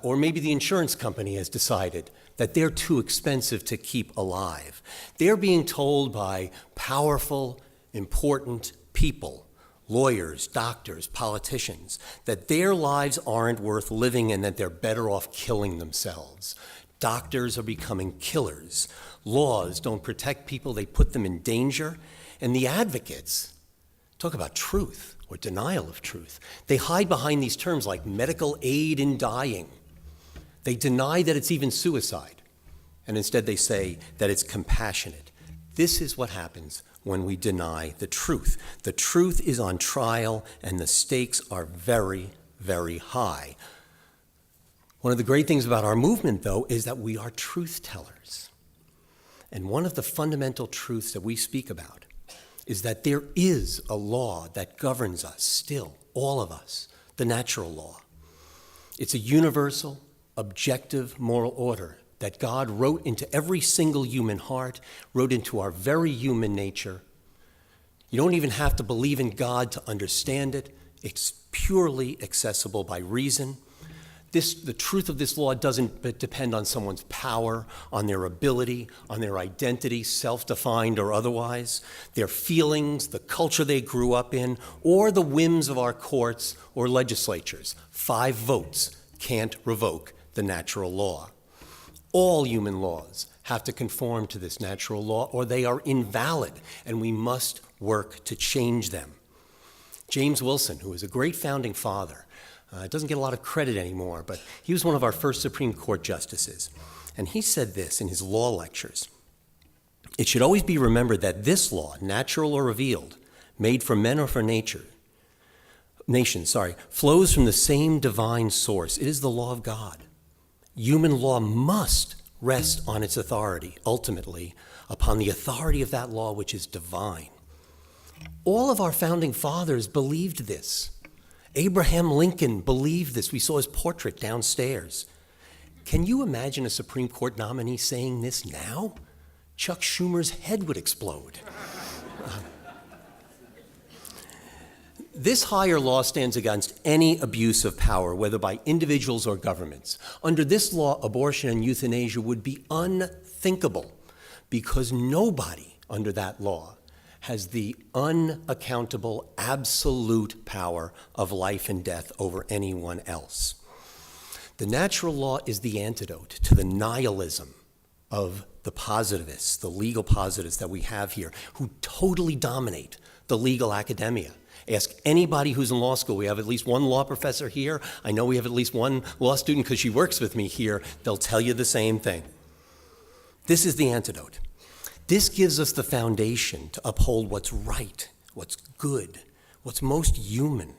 Or maybe the insurance company has decided that they're too expensive to keep alive. They're being told by powerful, important people, lawyers, doctors, politicians, that their lives aren't worth living and that they're better off killing themselves. Doctors are becoming killers. Laws don't protect people, they put them in danger. And the advocates talk about truth or denial of truth. They hide behind these terms like medical aid in dying. They deny that it's even suicide, and instead they say that it's compassionate. This is what happens when we deny the truth. The truth is on trial, and the stakes are very, very high. One of the great things about our movement, though, is that we are truth tellers. And one of the fundamental truths that we speak about is that there is a law that governs us still, all of us, the natural law. It's a universal, objective moral order that God wrote into every single human heart, wrote into our very human nature. You don't even have to believe in God to understand it. It's purely accessible by reason. The truth of this law doesn't depend on someone's power, on their ability, on their identity, self-defined or otherwise, their feelings, the culture they grew up in, or the whims of our courts or legislatures. 5 votes can't revoke the natural law. All human laws have to conform to this natural law, or they are invalid, and we must work to change them. James Wilson, who was a great founding father, Doesn't get a lot of credit anymore, but he was one of our first Supreme Court justices. And he said this in his law lectures: "It should always be remembered that this law, natural or revealed, made for men or for nations, flows from the same divine source. It is the law of God. Human law must rest on its authority, ultimately, upon the authority of that law which is divine." All of our founding fathers believed this. Abraham Lincoln believed this. We saw his portrait downstairs. Can you imagine a Supreme Court nominee saying this now? Chuck Schumer's head would explode. This higher law stands against any abuse of power, whether by individuals or governments. Under this law, abortion and euthanasia would be unthinkable, because nobody under that law has the unaccountable, absolute power of life and death over anyone else. The natural law is the antidote to the nihilism of the positivists, the legal positivists that we have here, who totally dominate the legal academia. Ask anybody who's in law school. We have at least one law professor here. I know we have at least one law student because she works with me here. They'll tell you the same thing. This is the antidote. This gives us the foundation to uphold what's right, what's good, what's most human,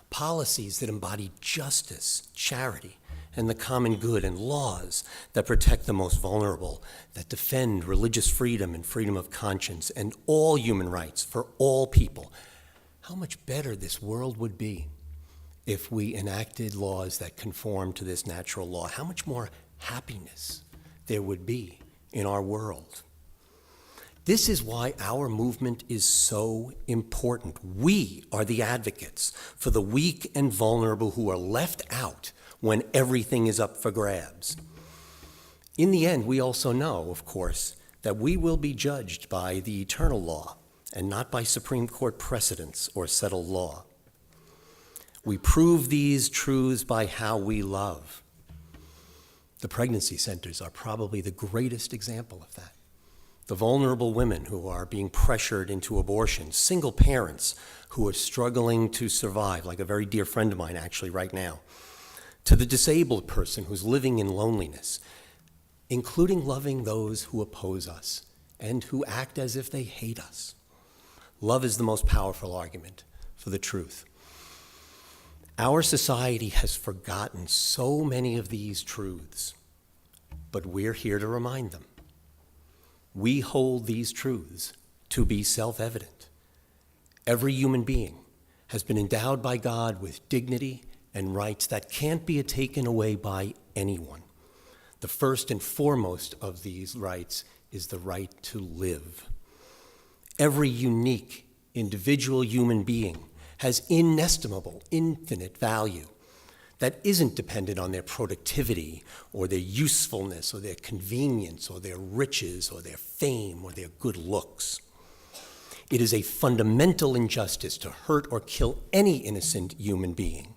policies that embody justice, charity, and the common good, and laws that protect the most vulnerable, that defend religious freedom and freedom of conscience, and all human rights for all people. How much better this world would be if we enacted laws that conform to this natural law. How much more happiness there would be in our world. This is why our movement is so important. We are the advocates for the weak and vulnerable who are left out when everything is up for grabs. In the end, we also know, of course, that we will be judged by the eternal law and not by Supreme Court precedents or settled law. We prove these truths by how we love. The pregnancy centers are probably the greatest example of that. The vulnerable women who are being pressured into abortion, single parents who are struggling to survive, like a very dear friend of mine actually right now, to the disabled person who's living in loneliness, including loving those who oppose us and who act as if they hate us. Love is the most powerful argument for the truth. Our society has forgotten so many of these truths, but we're here to remind them. We hold these truths to be self-evident. Every human being has been endowed by God with dignity and rights that can't be taken away by anyone. The first and foremost of these rights is the right to live. Every unique individual human being has inestimable, infinite value that isn't dependent on their productivity or their usefulness or their convenience or their riches or their fame or their good looks. It is a fundamental injustice to hurt or kill any innocent human being,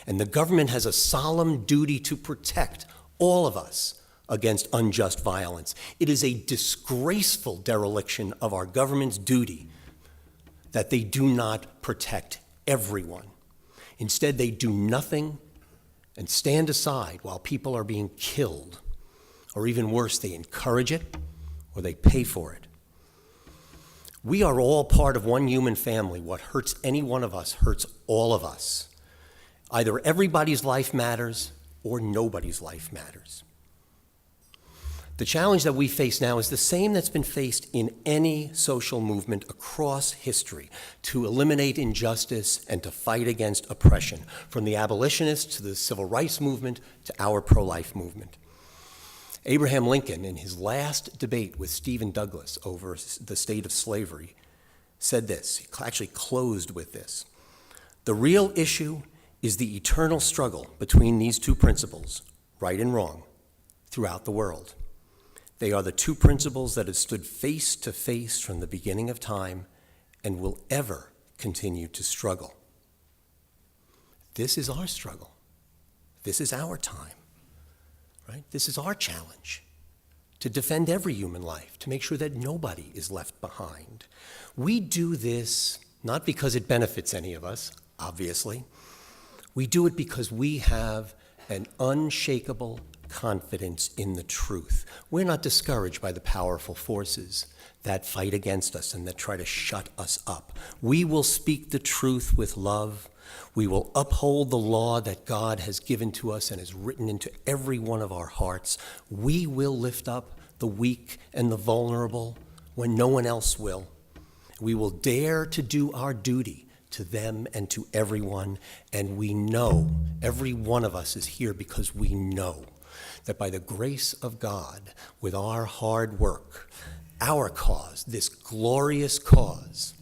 and the government has a solemn duty to protect all of us against unjust violence. It is a disgraceful dereliction of our government's duty that they do not protect everyone. Instead, they do nothing and stand aside while people are being killed, or even worse, they encourage it or they pay for it. We are all part of one human family. What hurts any one of us hurts all of us. Either everybody's life matters or nobody's life matters. The challenge that we face now is the same that's been faced in any social movement across history: to eliminate injustice and to fight against oppression, from the abolitionists to the civil rights movement to our pro-life movement. Abraham Lincoln, in his last debate with Stephen Douglas over the state of slavery, said this. He actually closed with this: "The real issue is the eternal struggle between these two principles, right and wrong, throughout the world. They are the two principles that have stood face to face from the beginning of time and will ever continue to struggle." This is our struggle. This is our time, right? This is our challenge, to defend every human life, to make sure that nobody is left behind. We do this not because it benefits any of us, obviously. We do it because we have an unshakable confidence in the truth. We're not discouraged by the powerful forces that fight against us and that try to shut us up. We will speak the truth with love. We will uphold the law that God has given to us and has written into every one of our hearts. We will lift up the weak and the vulnerable when no one else will. We will dare to do our duty to them and to everyone, and we know, every one of us is here because we know that by the grace of God, with our hard work, our cause, this glorious cause,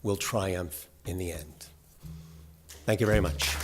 will triumph in the end. Thank you very much.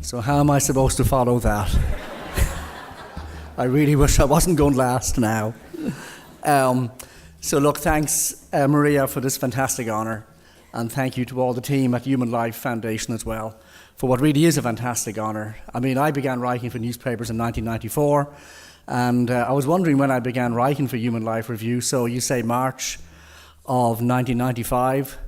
So how am I supposed to follow that? I really wish I wasn't going last now. So look, thanks Maria for this fantastic honour, and thank you to all the team at Human Life Foundation as well for what really is a fantastic honour. I mean, I began writing for newspapers in 1994, and I was wondering when I began writing for Human Life Review, so you say March of 1995.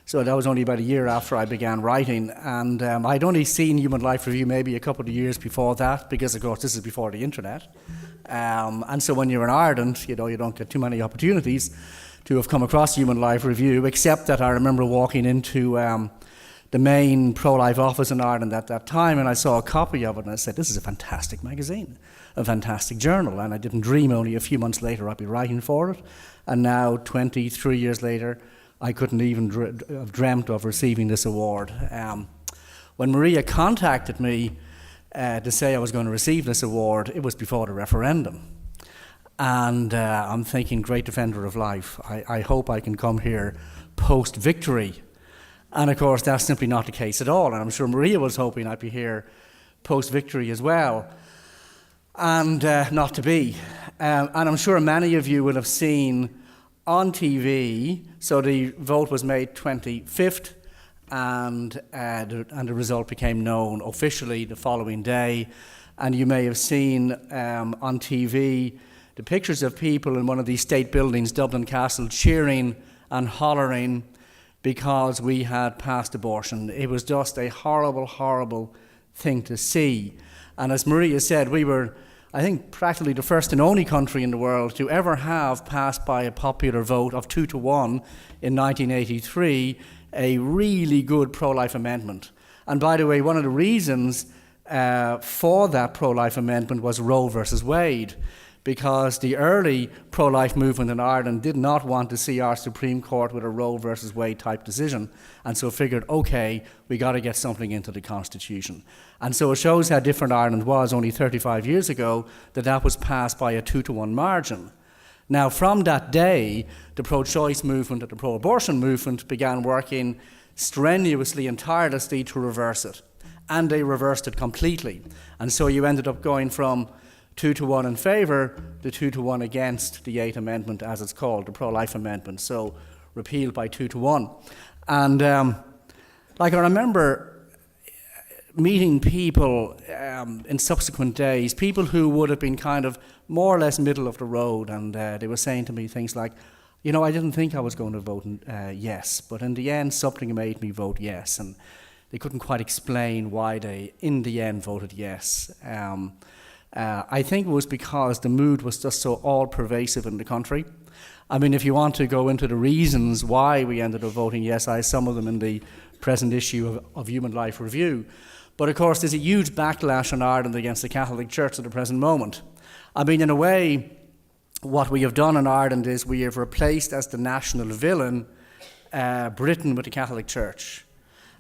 So that was only about a year after I began writing, and I'd only seen Human Life Review maybe a couple of years before that, because of course this is before the internet. And so when you're in Ireland, you don't get too many opportunities to have come across Human Life Review, except that I remember walking into the main pro-life office in Ireland at that time, and I saw a copy of it, and I said, this is a fantastic magazine, a fantastic journal, and I didn't dream only a few months later I'd be writing for it. And now, 23 years later, I couldn't even have dreamt of receiving this award. When Maria contacted me to say I was going to receive this award, it was before the referendum. And I'm thinking, great defender of life, I hope I can come here post-victory. And of course, that's simply not the case at all. And I'm sure Maria was hoping I'd be here post-victory as well. And not to be. And I'm sure many of you will have seen on TV, so the vote was made 25th, and the result became known officially the following day. And you may have seen on TV the pictures of people in one of these state buildings, Dublin Castle, cheering and hollering because we had passed abortion. It was just a horrible, horrible thing to see. And as Maria said, we were, I think, practically the first and only country in the world to ever have passed by a popular vote of 2-1 in 1983 a really good pro-life amendment. And by the way, one of the reasons for that pro-life amendment was Roe versus Wade, because the early pro-life movement in Ireland did not want to see our Supreme Court with a Roe versus Wade type decision, and so figured, okay, we got to get something into the Constitution. And so it shows how different Ireland was only 35 years ago, that was passed by a 2-1 margin. Now, from that day, the pro-choice movement and the pro-abortion movement began working strenuously and tirelessly to reverse it. And they reversed it completely. And so you ended up going from 2-1 in favour to 2-1 against the 8th Amendment, as it's called, the pro-life amendment. So repealed by 2-1. And I remember meeting people in subsequent days, people who would have been kind of more or less middle of the road, and they were saying to me things like, I didn't think I was going to vote yes, but in the end something made me vote yes, and they couldn't quite explain why they in the end voted yes. I think it was because the mood was just so all-pervasive in the country. I mean, if you want to go into the reasons why we ended up voting yes, I have some of them in the present issue of Human Life Review. But of course, there's a huge backlash in Ireland against the Catholic Church at the present moment. I mean, in a way, what we have done in Ireland is we have replaced as the national villain Britain with the Catholic Church.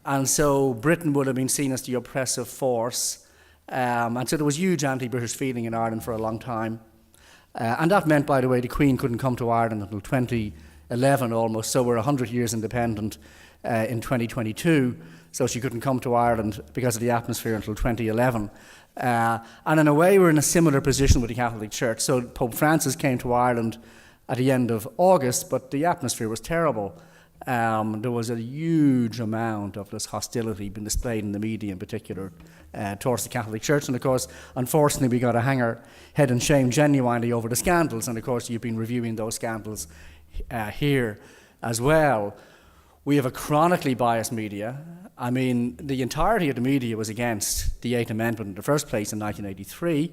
And so Britain would have been seen as the oppressive force. And so there was huge anti-British feeling in Ireland for a long time. And that meant, by the way, the Queen couldn't come to Ireland until 20 11 almost, so we're 100 years independent in 2022, so she couldn't come to Ireland because of the atmosphere until 2011. And in a way, we're in a similar position with the Catholic Church. So Pope Francis came to Ireland at the end of August, but the atmosphere was terrible. There was a huge amount of this hostility being displayed in the media in particular towards the Catholic Church. And of course, unfortunately, we got to hang our head in shame genuinely over the scandals. And of course, you've been reviewing those scandals here as well. We have a chronically biased media. I mean, the entirety of the media was against the Eighth Amendment in the first place in 1983,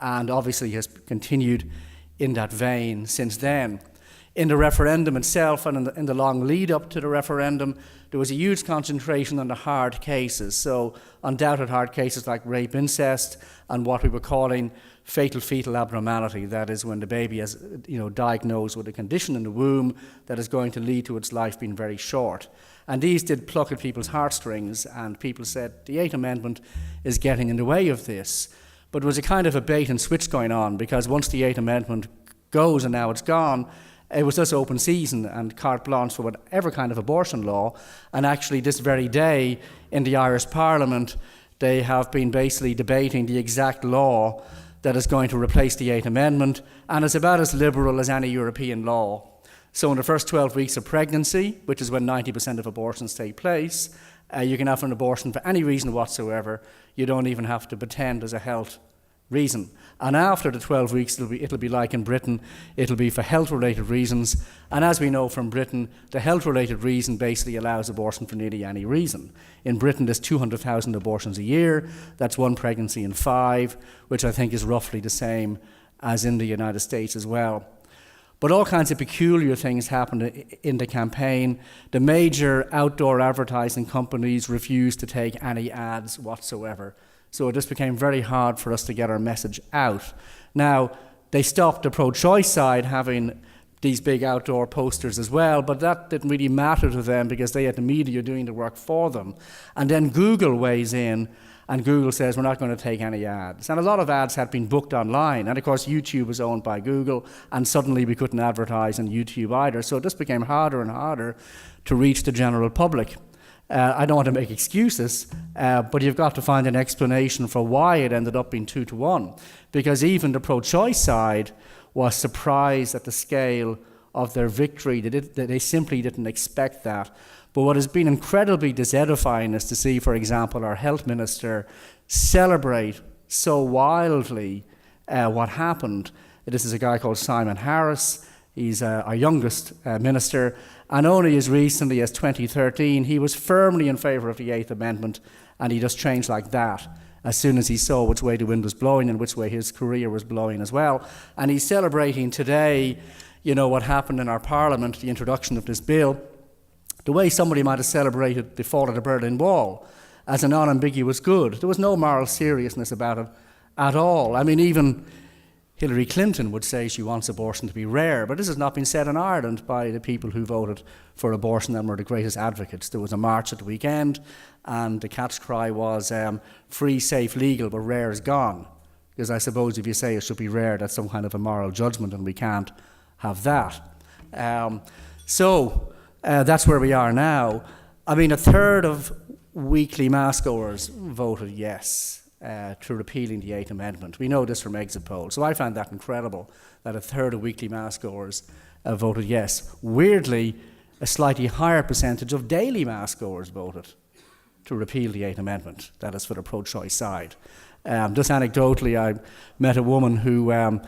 and obviously has continued in that vein since then. In the referendum itself and in the long lead up to the referendum, there was a huge concentration on the hard cases. So undoubted hard cases like rape, incest, and what we were calling fatal fetal abnormality. That is when the baby is diagnosed with a condition in the womb that is going to lead to its life being very short. And these did pluck at people's heartstrings, and people said the Eighth Amendment is getting in the way of this. But there was a kind of a bait and switch going on, because once the Eighth Amendment goes and now it's gone, it was just open season and carte blanche for whatever kind of abortion law. And actually this very day in the Irish Parliament, they have been basically debating the exact law that is going to replace the Eighth Amendment, and it's about as liberal as any European law. So in the first 12 weeks of pregnancy, which is when 90% of abortions take place, you can have an abortion for any reason whatsoever. You don't even have to pretend there's a health reason. And after the 12 weeks, it'll be like in Britain, it'll be for health-related reasons. And as we know from Britain, the health-related reason basically allows abortion for nearly any reason. In Britain, there's 200,000 abortions a year. That's one pregnancy in 5, which I think is roughly the same as in the United States as well. But all kinds of peculiar things happened in the campaign. The major outdoor advertising companies refused to take any ads whatsoever. So it just became very hard for us to get our message out. Now, they stopped the pro-choice side having these big outdoor posters as well, but that didn't really matter to them because they had the media doing the work for them. And then Google weighs in, and Google says, we're not going to take any ads. And a lot of ads had been booked online. And of course, YouTube was owned by Google, and suddenly we couldn't advertise on YouTube either. So it just became harder and harder to reach the general public. I don't want to make excuses, but you've got to find an explanation for why it ended up being 2-1. Because even the pro-choice side was surprised at the scale of their victory. They simply didn't expect that. But what has been incredibly disedifying is to see, for example, our health minister celebrate so wildly what happened. This is a guy called Simon Harris. He's our youngest minister, and only as recently as 2013, he was firmly in favour of the Eighth Amendment, and he just changed like that as soon as he saw which way the wind was blowing and which way his career was blowing as well. And he's celebrating today, what happened in our Parliament, the introduction of this bill, the way somebody might have celebrated the fall of the Berlin Wall as an unambiguous good. There was no moral seriousness about it at all. I mean, even Hillary Clinton would say she wants abortion to be rare, but this has not been said in Ireland by the people who voted for abortion and were the greatest advocates. There was a march at the weekend, and the catch cry was free, safe, legal, but rare is gone. Because I suppose if you say it should be rare, that's some kind of a moral judgment, and we can't have that. So that's where we are now. I mean, a third of weekly mass-goers voted yes to repealing the Eighth Amendment. We know this from exit polls. So I found that incredible, that a third of weekly mass-goers voted yes. Weirdly, a slightly higher percentage of daily mass-goers voted to repeal the Eighth Amendment. That is for the pro-choice side. Just anecdotally, I met a woman who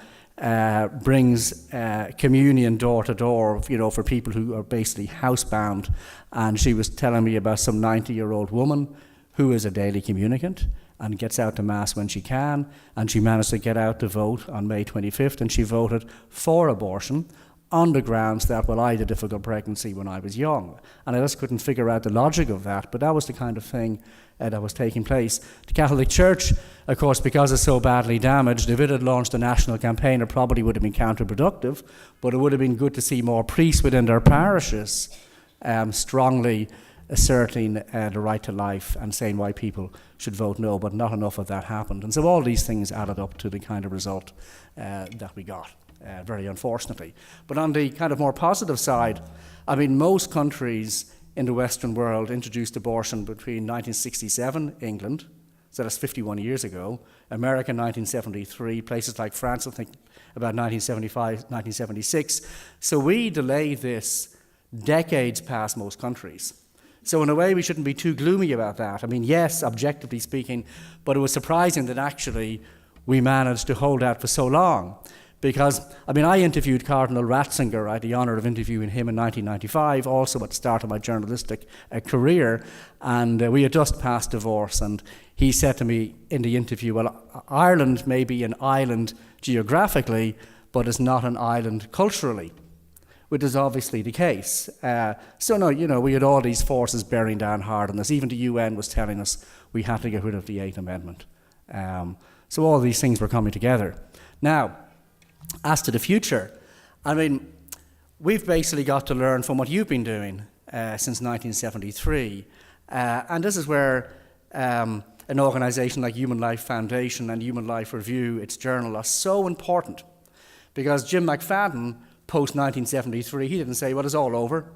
brings communion door to door, for people who are basically housebound. And she was telling me about some 90-year-old woman who is a daily communicant and gets out to Mass when she can, and she managed to get out to vote on May 25th, and she voted for abortion on the grounds that, well, I had a difficult pregnancy when I was young. And I just couldn't figure out the logic of that, but that was the kind of thing that was taking place. The Catholic Church, of course, because it's so badly damaged, if it had launched a national campaign, it probably would have been counterproductive, but it would have been good to see more priests within their parishes strongly asserting the right to life and saying why people should vote no, but not enough of that happened. And so all these things added up to the kind of result that we got. very unfortunately. But on the kind of more positive side, I mean, most countries in the Western world introduced abortion between 1967, England, so that's 51 years ago, America 1973, places like France, I think about 1975, 1976. So we delayed this decades past most countries. So in a way, we shouldn't be too gloomy about that. I mean, yes, objectively speaking, but it was surprising that actually we managed to hold out for so long. Because, I mean, I interviewed Cardinal Ratzinger. I had the honour of interviewing him in 1995, also at the start of my journalistic career, and we had just passed divorce, and he said to me in the interview, well, Ireland may be an island geographically, but it's not an island culturally, which is obviously the case. So, no, you know, we had all these forces bearing down hard on us. Even the UN was telling us we had to get rid of the Eighth Amendment. So all these things were coming together. Now, as to the future, I mean, we've basically got to learn from what you've been doing since 1973. And this is where an organisation like Human Life Foundation and Human Life Review, its journal, are so important. Because Jim Mechmann, post-1973, he didn't say, well, it's all over,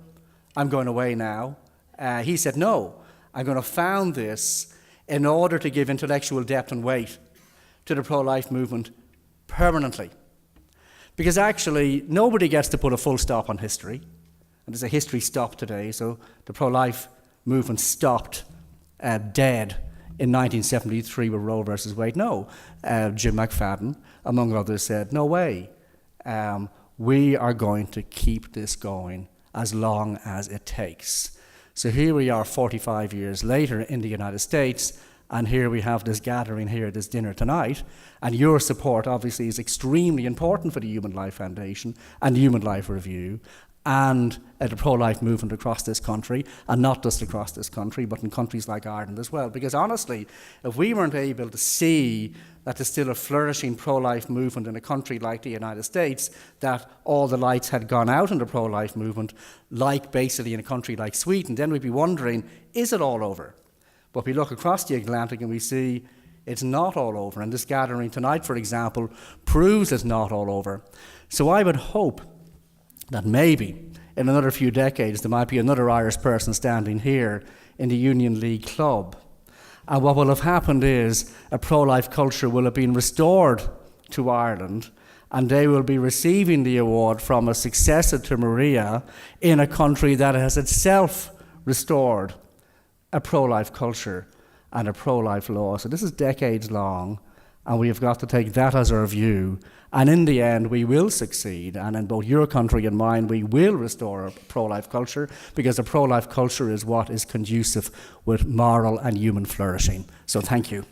I'm going away now. He said, no, I'm going to found this in order to give intellectual depth and weight to the pro-life movement permanently. Because actually, nobody gets to put a full stop on history. And there's a history stop today, so the pro-life movement stopped dead in 1973 with Roe versus Wade. No, Jim McFadden, among others, said, no way. We are going to keep this going as long as it takes. So here we are 45 years later in the United States, and here we have this gathering here, this dinner tonight, and your support obviously is extremely important for the Human Life Foundation and Human Life Review and the pro-life movement across this country, and not just across this country, but in countries like Ireland as well. Because honestly, if we weren't able to see that there's still a flourishing pro-life movement in a country like the United States, that all the lights had gone out in the pro-life movement, like basically in a country like Sweden, then we'd be wondering, is it all over? But we look across the Atlantic and we see it's not all over. And this gathering tonight, for example, proves it's not all over. So I would hope that maybe in another few decades there might be another Irish person standing here in the Union League Club. And what will have happened is a pro-life culture will have been restored to Ireland, and they will be receiving the award from a successor to Maria in a country that has itself restored a pro-life culture and a pro-life law. So this is decades long, and we have got to take that as our view. And in the end, we will succeed. And in both your country and mine, we will restore a pro-life culture, because a pro-life culture is what is conducive with moral and human flourishing. So thank you.